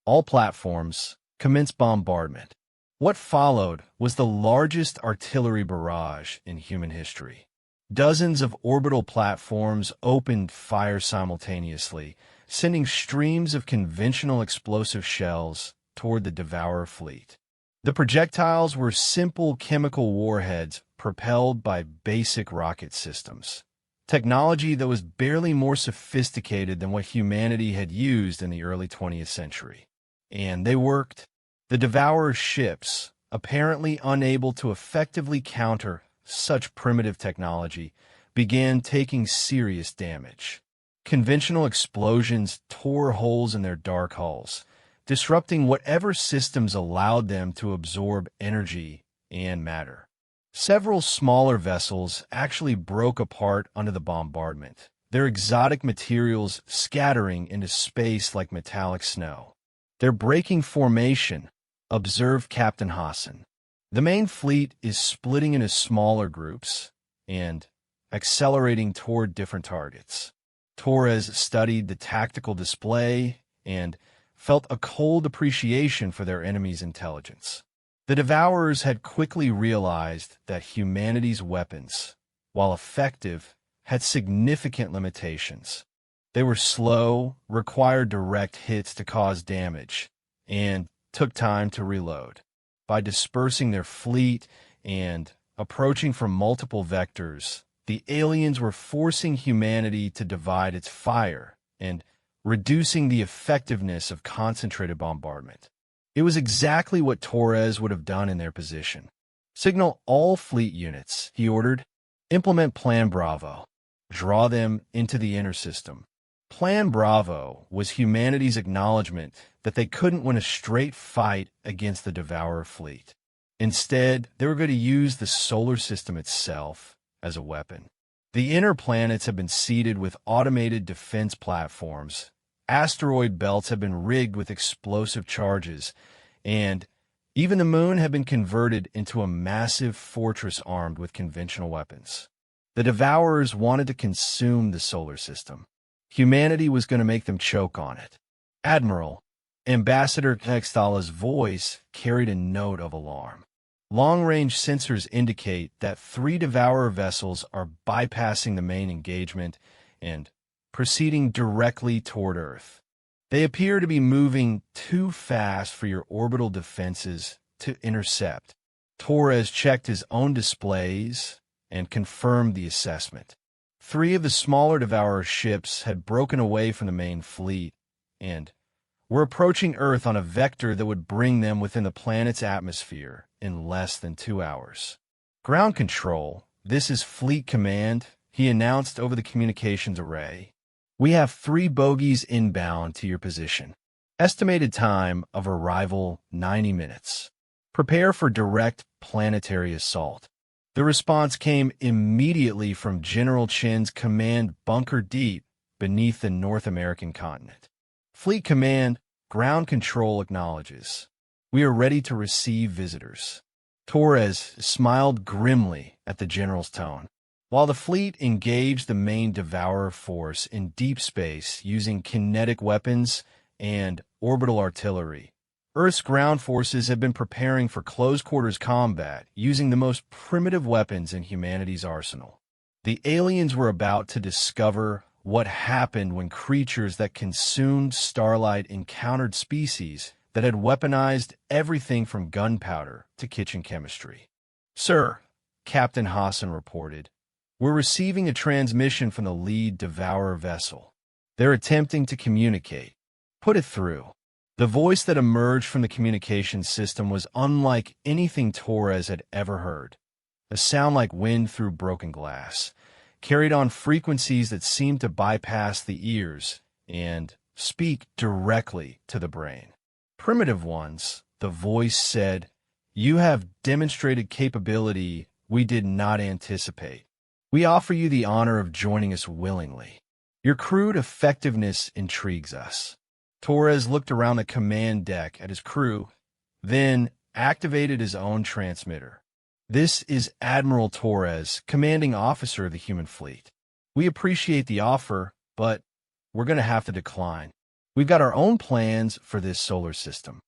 All platforms commenced bombardment. What followed was the largest artillery barrage in human history. Dozens of orbital platforms opened fire simultaneously, sending streams of conventional explosive shells toward the Devourer fleet. The projectiles were simple chemical warheads propelled by basic rocket systems, technology that was barely more sophisticated than what humanity had used in the early 20th century. And they worked. The Devourer's ships, apparently unable to effectively counter such primitive technology, began taking serious damage. Conventional explosions tore holes in their dark hulls, disrupting whatever systems allowed them to absorb energy and matter. Several smaller vessels actually broke apart under the bombardment, their exotic materials scattering into space like metallic snow. "They're breaking formation," observed Captain Hassan. "The main fleet is splitting into smaller groups and accelerating toward different targets." Torres studied the tactical display and felt a cold appreciation for their enemy's intelligence. The Devourers had quickly realized that humanity's weapons, while effective, had significant limitations. They were slow, required direct hits to cause damage, and took time to reload. By dispersing their fleet and approaching from multiple vectors, the aliens were forcing humanity to divide its fire and reducing the effectiveness of concentrated bombardment. It was exactly what Torres would have done in their position. "Signal all fleet units," he ordered. "Implement Plan Bravo. Draw them into the inner system." Plan Bravo was humanity's acknowledgement that they couldn't win a straight fight against the Devourer fleet. Instead, they were going to use the solar system itself as a weapon. The inner planets have been seeded with automated defense platforms, asteroid belts have been rigged with explosive charges, and even the moon had been converted into a massive fortress armed with conventional weapons. The Devourers wanted to consume the solar system. Humanity was going to make them choke on it. "Admiral," Ambassador Textala's voice carried a note of alarm. "Long-range sensors indicate that 3 Devourer vessels are bypassing the main engagement and proceeding directly toward Earth. They appear to be moving too fast for your orbital defenses to intercept." Torres checked his own displays and confirmed the assessment. 3 of the smaller Devourer ships had broken away from the main fleet and were approaching Earth on a vector that would bring them within the planet's atmosphere in less than 2 hours. "Ground control, this is Fleet Command," he announced over the communications array. "We have 3 bogies inbound to your position. Estimated time of arrival 90 minutes. Prepare for direct planetary assault." The response came immediately from General Chen's command bunker deep beneath the North American continent. "Fleet Command, ground control acknowledges. We are ready to receive visitors." Torres smiled grimly at the general's tone. While the fleet engaged the main Devourer force in deep space using kinetic weapons and orbital artillery, Earth's ground forces have been preparing for close-quarters combat using the most primitive weapons in humanity's arsenal. The aliens were about to discover what happened when creatures that consumed starlight encountered species that had weaponized everything from gunpowder to kitchen chemistry. "Sir," Captain Hassan reported, "we're receiving a transmission from the lead Devourer vessel. They're attempting to communicate. Put it through." The voice that emerged from the communication system was unlike anything Torres had ever heard. A sound like wind through broken glass, carried on frequencies that seemed to bypass the ears and speak directly to the brain. "Primitive ones," the voice said, "you have demonstrated capability we did not anticipate. We offer you the honor of joining us willingly. Your crude effectiveness intrigues us." Torres looked around the command deck at his crew, then activated his own transmitter. "This is Admiral Torres, commanding officer of the human fleet. We appreciate the offer, but we're going to have to decline. We've got our own plans for this solar system.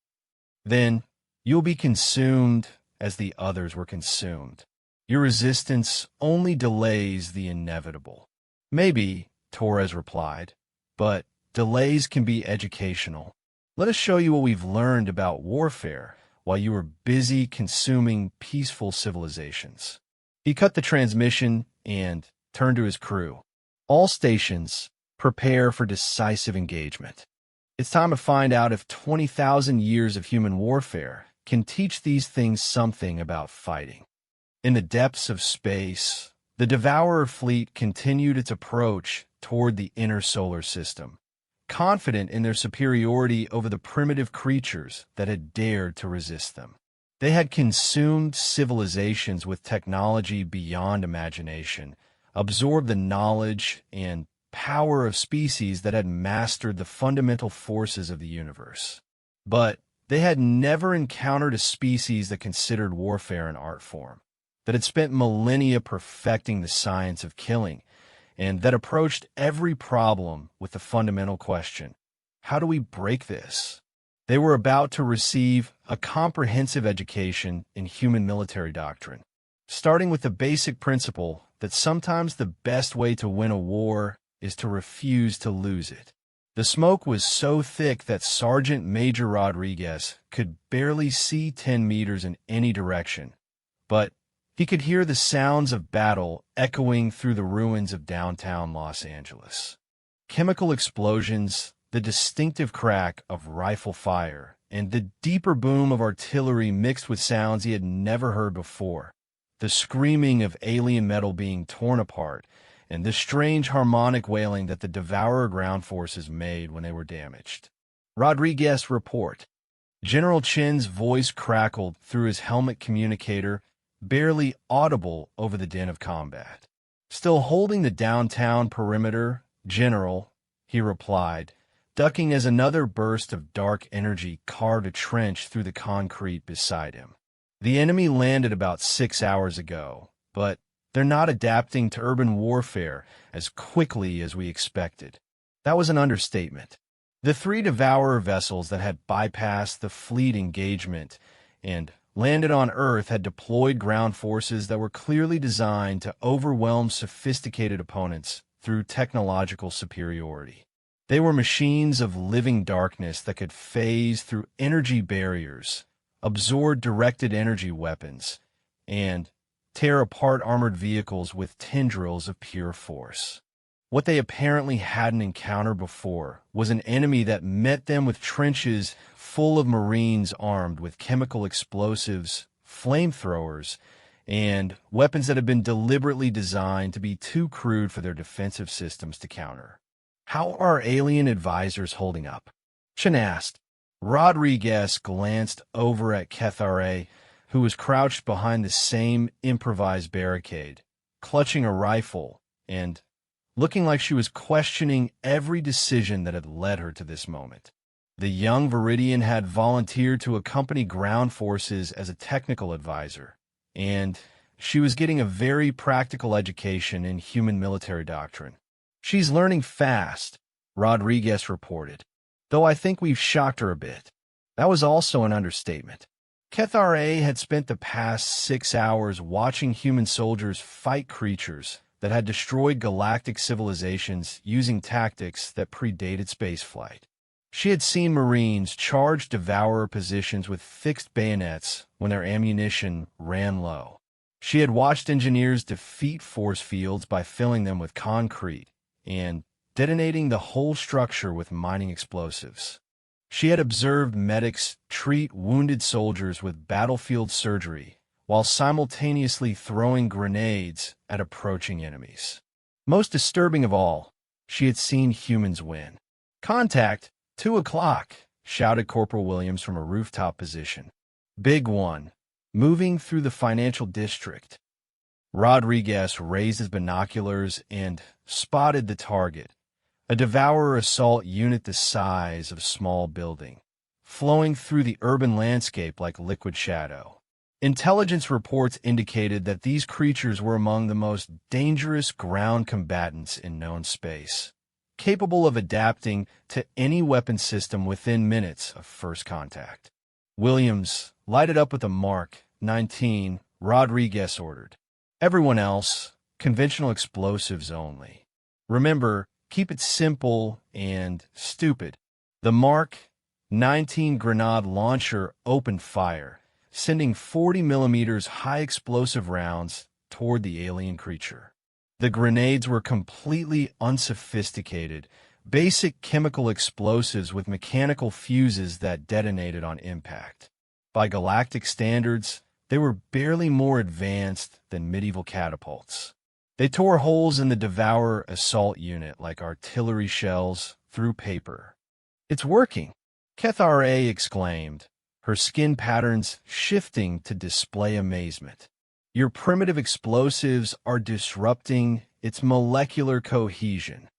Then you'll be consumed as the others were consumed. Your resistance only delays the inevitable." "Maybe," Torres replied, "but delays can be educational. Let us show you what we've learned about warfare while you were busy consuming peaceful civilizations. He cut the transmission and turned to his crew. All stations, prepare for decisive engagement. It's time to find out if 20,000 years of human warfare can teach these things something about fighting. In the depths of space, the Devourer fleet continued its approach toward the inner solar system, confident in their superiority over the primitive creatures that had dared to resist them. They had consumed civilizations with technology beyond imagination, absorbed the knowledge and power of species that had mastered the fundamental forces of the universe. But they had never encountered a species that considered warfare an art form, that had spent millennia perfecting the science of killing, and that approached every problem with the fundamental question, how do we break this? They were about to receive a comprehensive education in human military doctrine, starting with the basic principle that sometimes the best way to win a war is to refuse to lose it. The smoke was so thick that Sergeant Major Rodriguez could barely see 10 meters in any direction, but he could hear the sounds of battle echoing through the ruins of downtown Los Angeles. Chemical explosions, the distinctive crack of rifle fire, and the deeper boom of artillery mixed with sounds he had never heard before. The screaming of alien metal being torn apart, and the strange harmonic wailing that the Devourer ground forces made when they were damaged. Rodriguez report. General Chin's voice crackled through his helmet communicator, barely audible over the din of combat. Still holding the downtown perimeter, General, he replied, ducking as another burst of dark energy carved a trench through the concrete beside him. The enemy landed about 6 hours ago, but they're not adapting to urban warfare as quickly as we expected. That was an understatement. The 3 Devourer vessels that had bypassed the fleet engagement and landed on Earth had deployed ground forces that were clearly designed to overwhelm sophisticated opponents through technological superiority. They were machines of living darkness that could phase through energy barriers, absorb directed energy weapons, and tear apart armored vehicles with tendrils of pure force. What they apparently hadn't encountered before was an enemy that met them with trenches full of Marines armed with chemical explosives, flamethrowers, and weapons that had been deliberately designed to be too crude for their defensive systems to counter. How are alien advisors holding up? Chen asked. Rodriguez glanced over at Kethare, who was crouched behind the same improvised barricade, clutching a rifle and looking like she was questioning every decision that had led her to this moment. The young Viridian had volunteered to accompany ground forces as a technical advisor, and she was getting a very practical education in human military doctrine. She's learning fast, Rodriguez reported, though I think we've shocked her a bit. That was also an understatement. Kethare had spent the past 6 hours watching human soldiers fight creatures that had destroyed galactic civilizations using tactics that predated spaceflight. She had seen Marines charge Devourer positions with fixed bayonets when their ammunition ran low. She had watched engineers defeat force fields by filling them with concrete and detonating the whole structure with mining explosives. She had observed medics treat wounded soldiers with battlefield surgery while simultaneously throwing grenades at approaching enemies. Most disturbing of all, she had seen humans win. "Contact, 2 o'clock, shouted Corporal Williams from a rooftop position. "Big one, moving through the financial district." Rodriguez raised his binoculars and spotted the target, a Devourer assault unit the size of a small building, flowing through the urban landscape like liquid shadow. Intelligence reports indicated that these creatures were among the most dangerous ground combatants in known space, capable of adapting to any weapon system within minutes of first contact. Williams lighted up with a Mark 19, Rodriguez ordered. Everyone else, conventional explosives only. Remember, keep it simple and stupid. The Mark 19 grenade launcher opened fire, sending 40mm high-explosive rounds toward the alien creature. The grenades were completely unsophisticated, basic chemical explosives with mechanical fuses that detonated on impact. By galactic standards, they were barely more advanced than medieval catapults. They tore holes in the Devourer assault unit like artillery shells through paper. "It's working," Kethra exclaimed, her skin patterns shifting to display amazement. "Your primitive explosives are disrupting its molecular cohesion."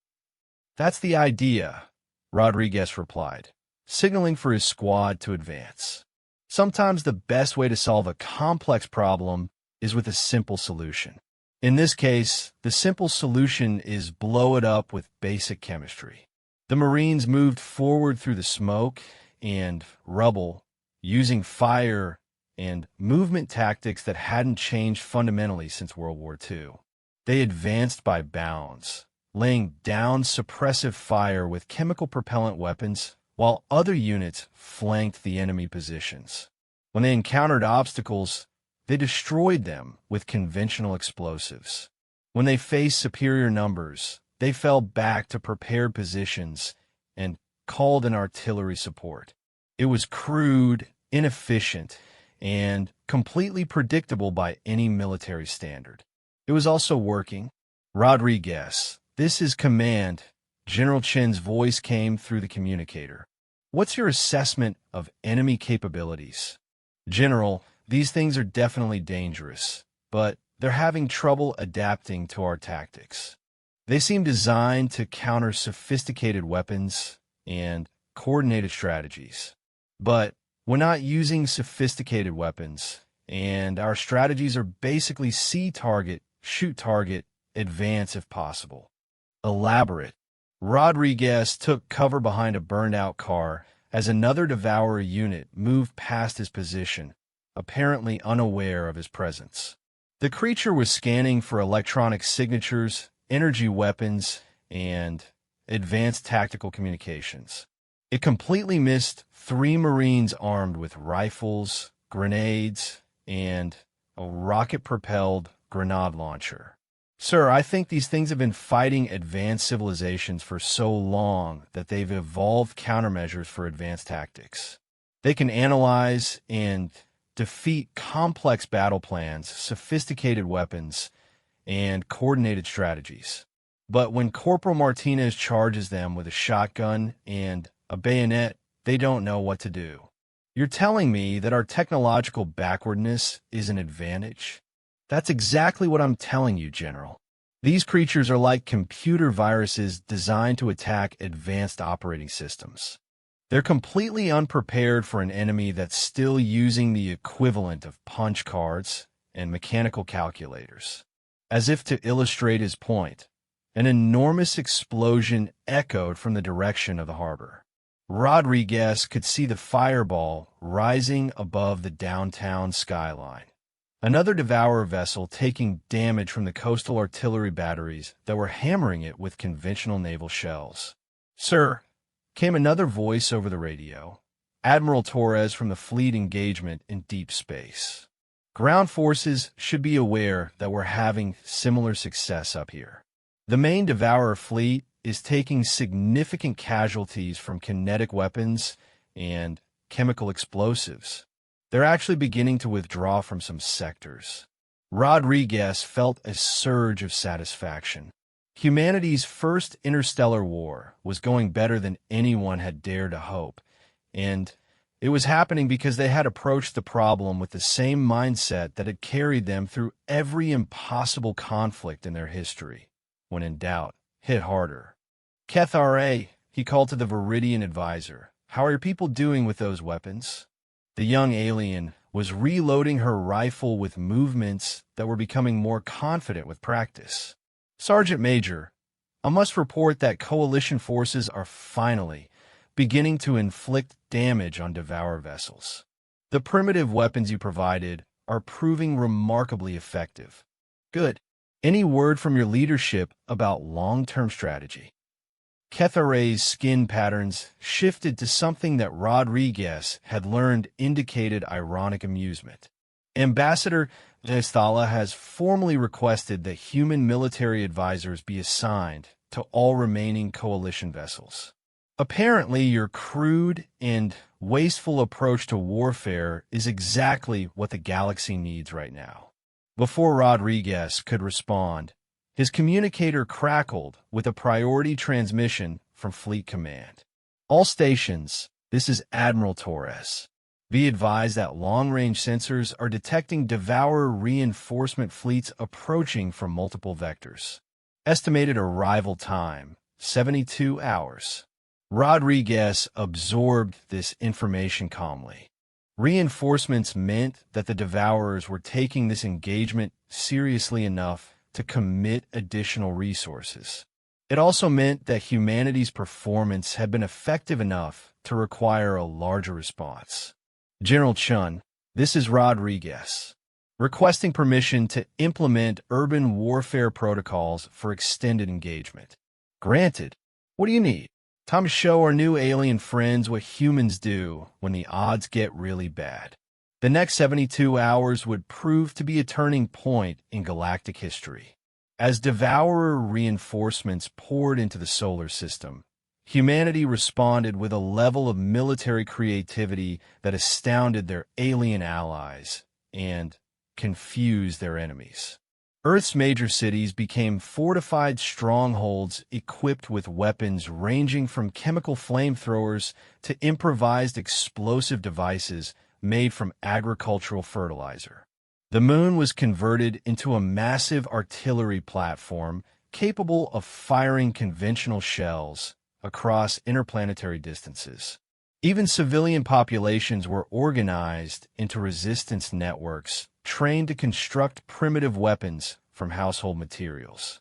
"That's the idea," Rodriguez replied, signaling for his squad to advance. Sometimes the best way to solve a complex problem is with a simple solution. In this case, the simple solution is blow it up with basic chemistry. The Marines moved forward through the smoke and rubble, using fire and movement tactics that hadn't changed fundamentally since World War II. They advanced by bounds, laying down suppressive fire with chemical propellant weapons, while other units flanked the enemy positions. When they encountered obstacles, they destroyed them with conventional explosives. When they faced superior numbers, they fell back to prepared positions and called in artillery support. It was crude, inefficient, and completely predictable by any military standard. It was also working. "Rodriguez, this is command." General Chen's voice came through the communicator. "What's your assessment of enemy capabilities?" "General, these things are definitely dangerous, but they're having trouble adapting to our tactics. They seem designed to counter sophisticated weapons and coordinated strategies. But we're not using sophisticated weapons, and our strategies are basically see target, shoot target, advance if possible." "Elaborate." Rodriguez took cover behind a burned-out car as another Devourer unit moved past his position, apparently unaware of his presence. The creature was scanning for electronic signatures, energy weapons, and advanced tactical communications. It completely missed 3 Marines armed with rifles, grenades, and a rocket-propelled grenade launcher. "Sir, I think these things have been fighting advanced civilizations for so long that they've evolved countermeasures for advanced tactics. They can analyze and defeat complex battle plans, sophisticated weapons, and coordinated strategies. But when Corporal Martinez charges them with a shotgun and a bayonet, they don't know what to do." "You're telling me that our technological backwardness is an advantage?" "That's exactly what I'm telling you, General. These creatures are like computer viruses designed to attack advanced operating systems. They're completely unprepared for an enemy that's still using the equivalent of punch cards and mechanical calculators." As if to illustrate his point, an enormous explosion echoed from the direction of the harbor. Rodriguez could see the fireball rising above the downtown skyline. Another Devourer vessel taking damage from the coastal artillery batteries that were hammering it with conventional naval shells. "Sir," came another voice over the radio, Admiral Torres from the fleet engagement in deep space. "Ground forces should be aware that we're having similar success up here. The main Devourer fleet is taking significant casualties from kinetic weapons and chemical explosives. They're actually beginning to withdraw from some sectors." Rodriguez felt a surge of satisfaction. Humanity's first interstellar war was going better than anyone had dared to hope, and it was happening because they had approached the problem with the same mindset that had carried them through every impossible conflict in their history. When in doubt, hit harder. "Kethra," he called to the Viridian advisor, "how are your people doing with those weapons?" The young alien was reloading her rifle with movements that were becoming more confident with practice. "Sergeant Major, I must report that coalition forces are finally beginning to inflict damage on Devourer vessels. The primitive weapons you provided are proving remarkably effective." "Good. Any word from your leadership about long-term strategy?" Ketharay's skin patterns shifted to something that Rodriguez had learned indicated ironic amusement. Ambassador Estala has formally requested that human military advisors be assigned to all remaining coalition vessels. Apparently, your crude and wasteful approach to warfare is exactly what the galaxy needs right now. Before Rodriguez could respond, his communicator crackled with a priority transmission from Fleet Command. All stations, this is Admiral Torres. Be advised that long-range sensors are detecting Devourer reinforcement fleets approaching from multiple vectors. Estimated arrival time, 72 hours. Rodriguez absorbed this information calmly. Reinforcements meant that the Devourers were taking this engagement seriously enough to commit additional resources. It also meant that humanity's performance had been effective enough to require a larger response. General Chun, this is Rodriguez, requesting permission to implement urban warfare protocols for extended engagement. Granted. What do you need? Time to show our new alien friends what humans do when the odds get really bad. The next 72 hours would prove to be a turning point in galactic history. As Devourer reinforcements poured into the solar system, humanity responded with a level of military creativity that astounded their alien allies and confused their enemies. Earth's major cities became fortified strongholds equipped with weapons ranging from chemical flamethrowers to improvised explosive devices made from agricultural fertilizer. The moon was converted into a massive artillery platform capable of firing conventional shells across interplanetary distances. Even civilian populations were organized into resistance networks trained to construct primitive weapons from household materials.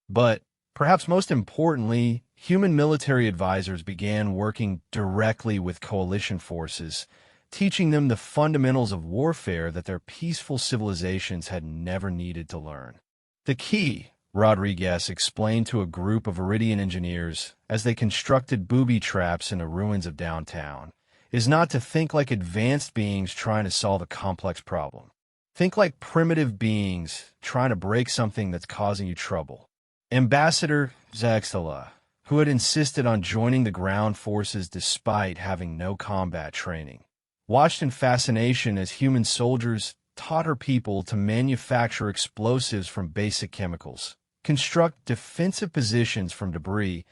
But, perhaps most importantly, human military advisors began working directly with coalition forces, teaching them the fundamentals of warfare that their peaceful civilizations had never needed to learn. The key, Rodriguez explained to a group of Iridian engineers as they constructed booby traps in the ruins of downtown, is not to think like advanced beings trying to solve a complex problem. Think like primitive beings trying to break something that's causing you trouble. Ambassador Zaxala, who had insisted on joining the ground forces despite having no combat training, watched in fascination as human soldiers taught her people to manufacture explosives from basic chemicals, construct defensive positions from debris,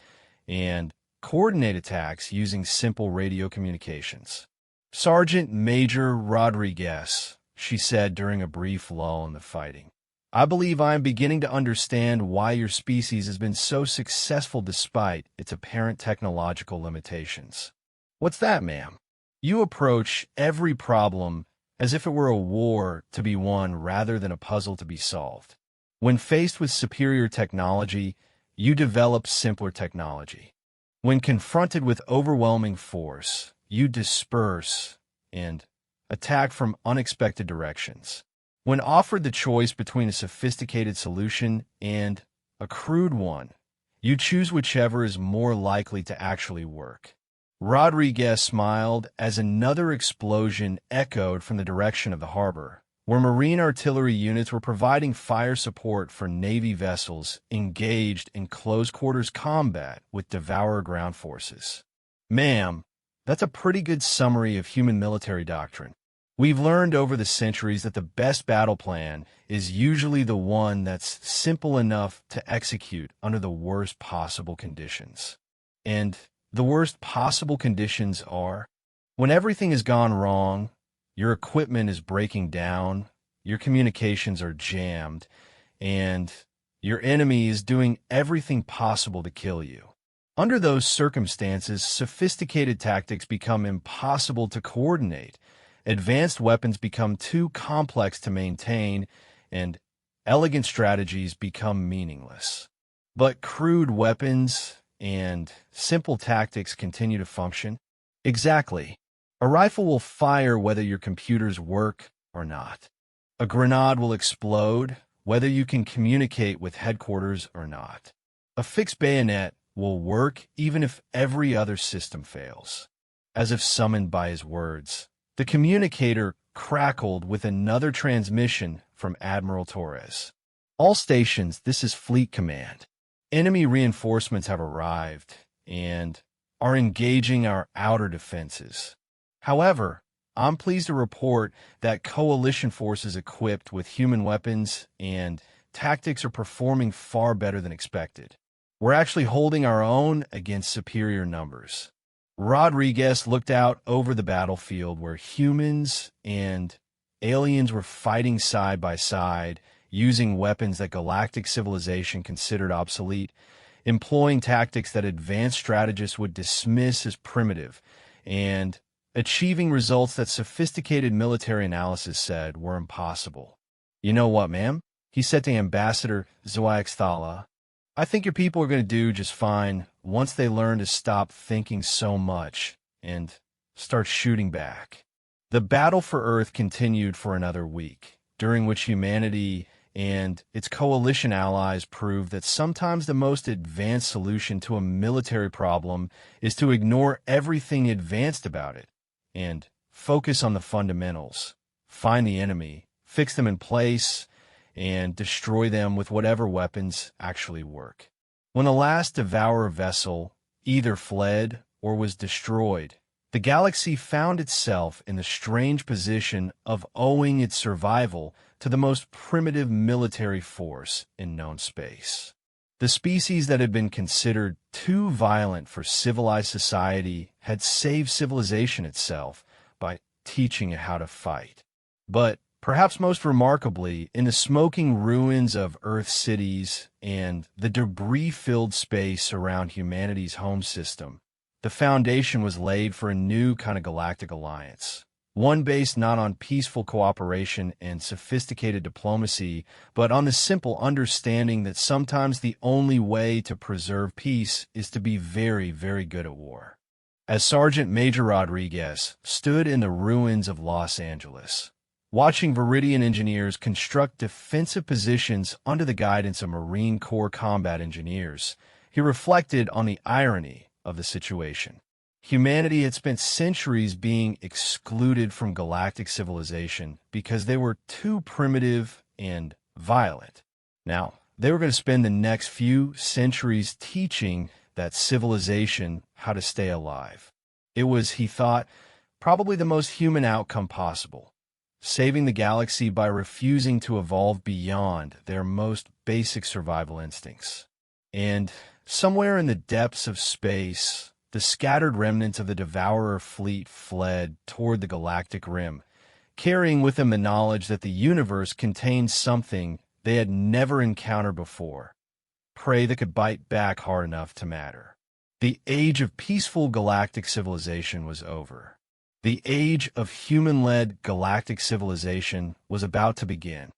and coordinate attacks using simple radio communications. Sergeant Major Rodriguez, she said during a brief lull in the fighting, I believe I am beginning to understand why your species has been so successful despite its apparent technological limitations. What's that, ma'am? You approach every problem as if it were a war to be won rather than a puzzle to be solved. When faced with superior technology, you develop simpler technology. When confronted with overwhelming force, you disperse and attack from unexpected directions. When offered the choice between a sophisticated solution and a crude one, you choose whichever is more likely to actually work. Rodriguez smiled as another explosion echoed from the direction of the harbor, where Marine artillery units were providing fire support for Navy vessels engaged in close-quarters combat with Devourer ground forces. Ma'am, that's a pretty good summary of human military doctrine. We've learned over the centuries that the best battle plan is usually the one that's simple enough to execute under the worst possible conditions. And the worst possible conditions are when everything has gone wrong, your equipment is breaking down, your communications are jammed, and your enemy is doing everything possible to kill you. Under those circumstances, sophisticated tactics become impossible to coordinate, advanced weapons become too complex to maintain, and elegant strategies become meaningless. But crude weapons and simple tactics continue to function. Exactly. A rifle will fire whether your computers work or not. A grenade will explode whether you can communicate with headquarters or not. A fixed bayonet will work even if every other system fails. As if summoned by his words, the communicator crackled with another transmission from Admiral Torres. All stations, this is Fleet Command. Enemy reinforcements have arrived and are engaging our outer defenses. However, I'm pleased to report that coalition forces equipped with human weapons and tactics are performing far better than expected. We're actually holding our own against superior numbers. Rodriguez looked out over the battlefield where humans and aliens were fighting side by side, using weapons that galactic civilization considered obsolete, employing tactics that advanced strategists would dismiss as primitive, and achieving results that sophisticated military analysis said were impossible. "You know what, ma'am?" he said to Ambassador Zoaxthala. "I think your people are going to do just fine once they learn to stop thinking so much and start shooting back." The battle for Earth continued for another week, during which humanity and its coalition allies proved that sometimes the most advanced solution to a military problem is to ignore everything advanced about it and focus on the fundamentals, find the enemy, fix them in place, and destroy them with whatever weapons actually work. When the last Devourer vessel either fled or was destroyed, the galaxy found itself in the strange position of owing its survival to the most primitive military force in known space. The species that had been considered too violent for civilized society had saved civilization itself by teaching it how to fight. But perhaps most remarkably, in the smoking ruins of Earth cities and the debris-filled space around humanity's home system, the foundation was laid for a new kind of galactic alliance. One based not on peaceful cooperation and sophisticated diplomacy, but on the simple understanding that sometimes the only way to preserve peace is to be very, very good at war. As Sergeant Major Rodriguez stood in the ruins of Los Angeles, watching Viridian engineers construct defensive positions under the guidance of Marine Corps combat engineers, he reflected on the irony of the situation. Humanity had spent centuries being excluded from galactic civilization because they were too primitive and violent. Now, they were going to spend the next few centuries teaching that civilization how to stay alive. It was, he thought, probably the most human outcome possible, saving the galaxy by refusing to evolve beyond their most basic survival instincts. And somewhere in the depths of space, the scattered remnants of the Devourer fleet fled toward the galactic rim, carrying with them the knowledge that the universe contained something they had never encountered before, prey that could bite back hard enough to matter. The age of peaceful galactic civilization was over. The age of human-led galactic civilization was about to begin.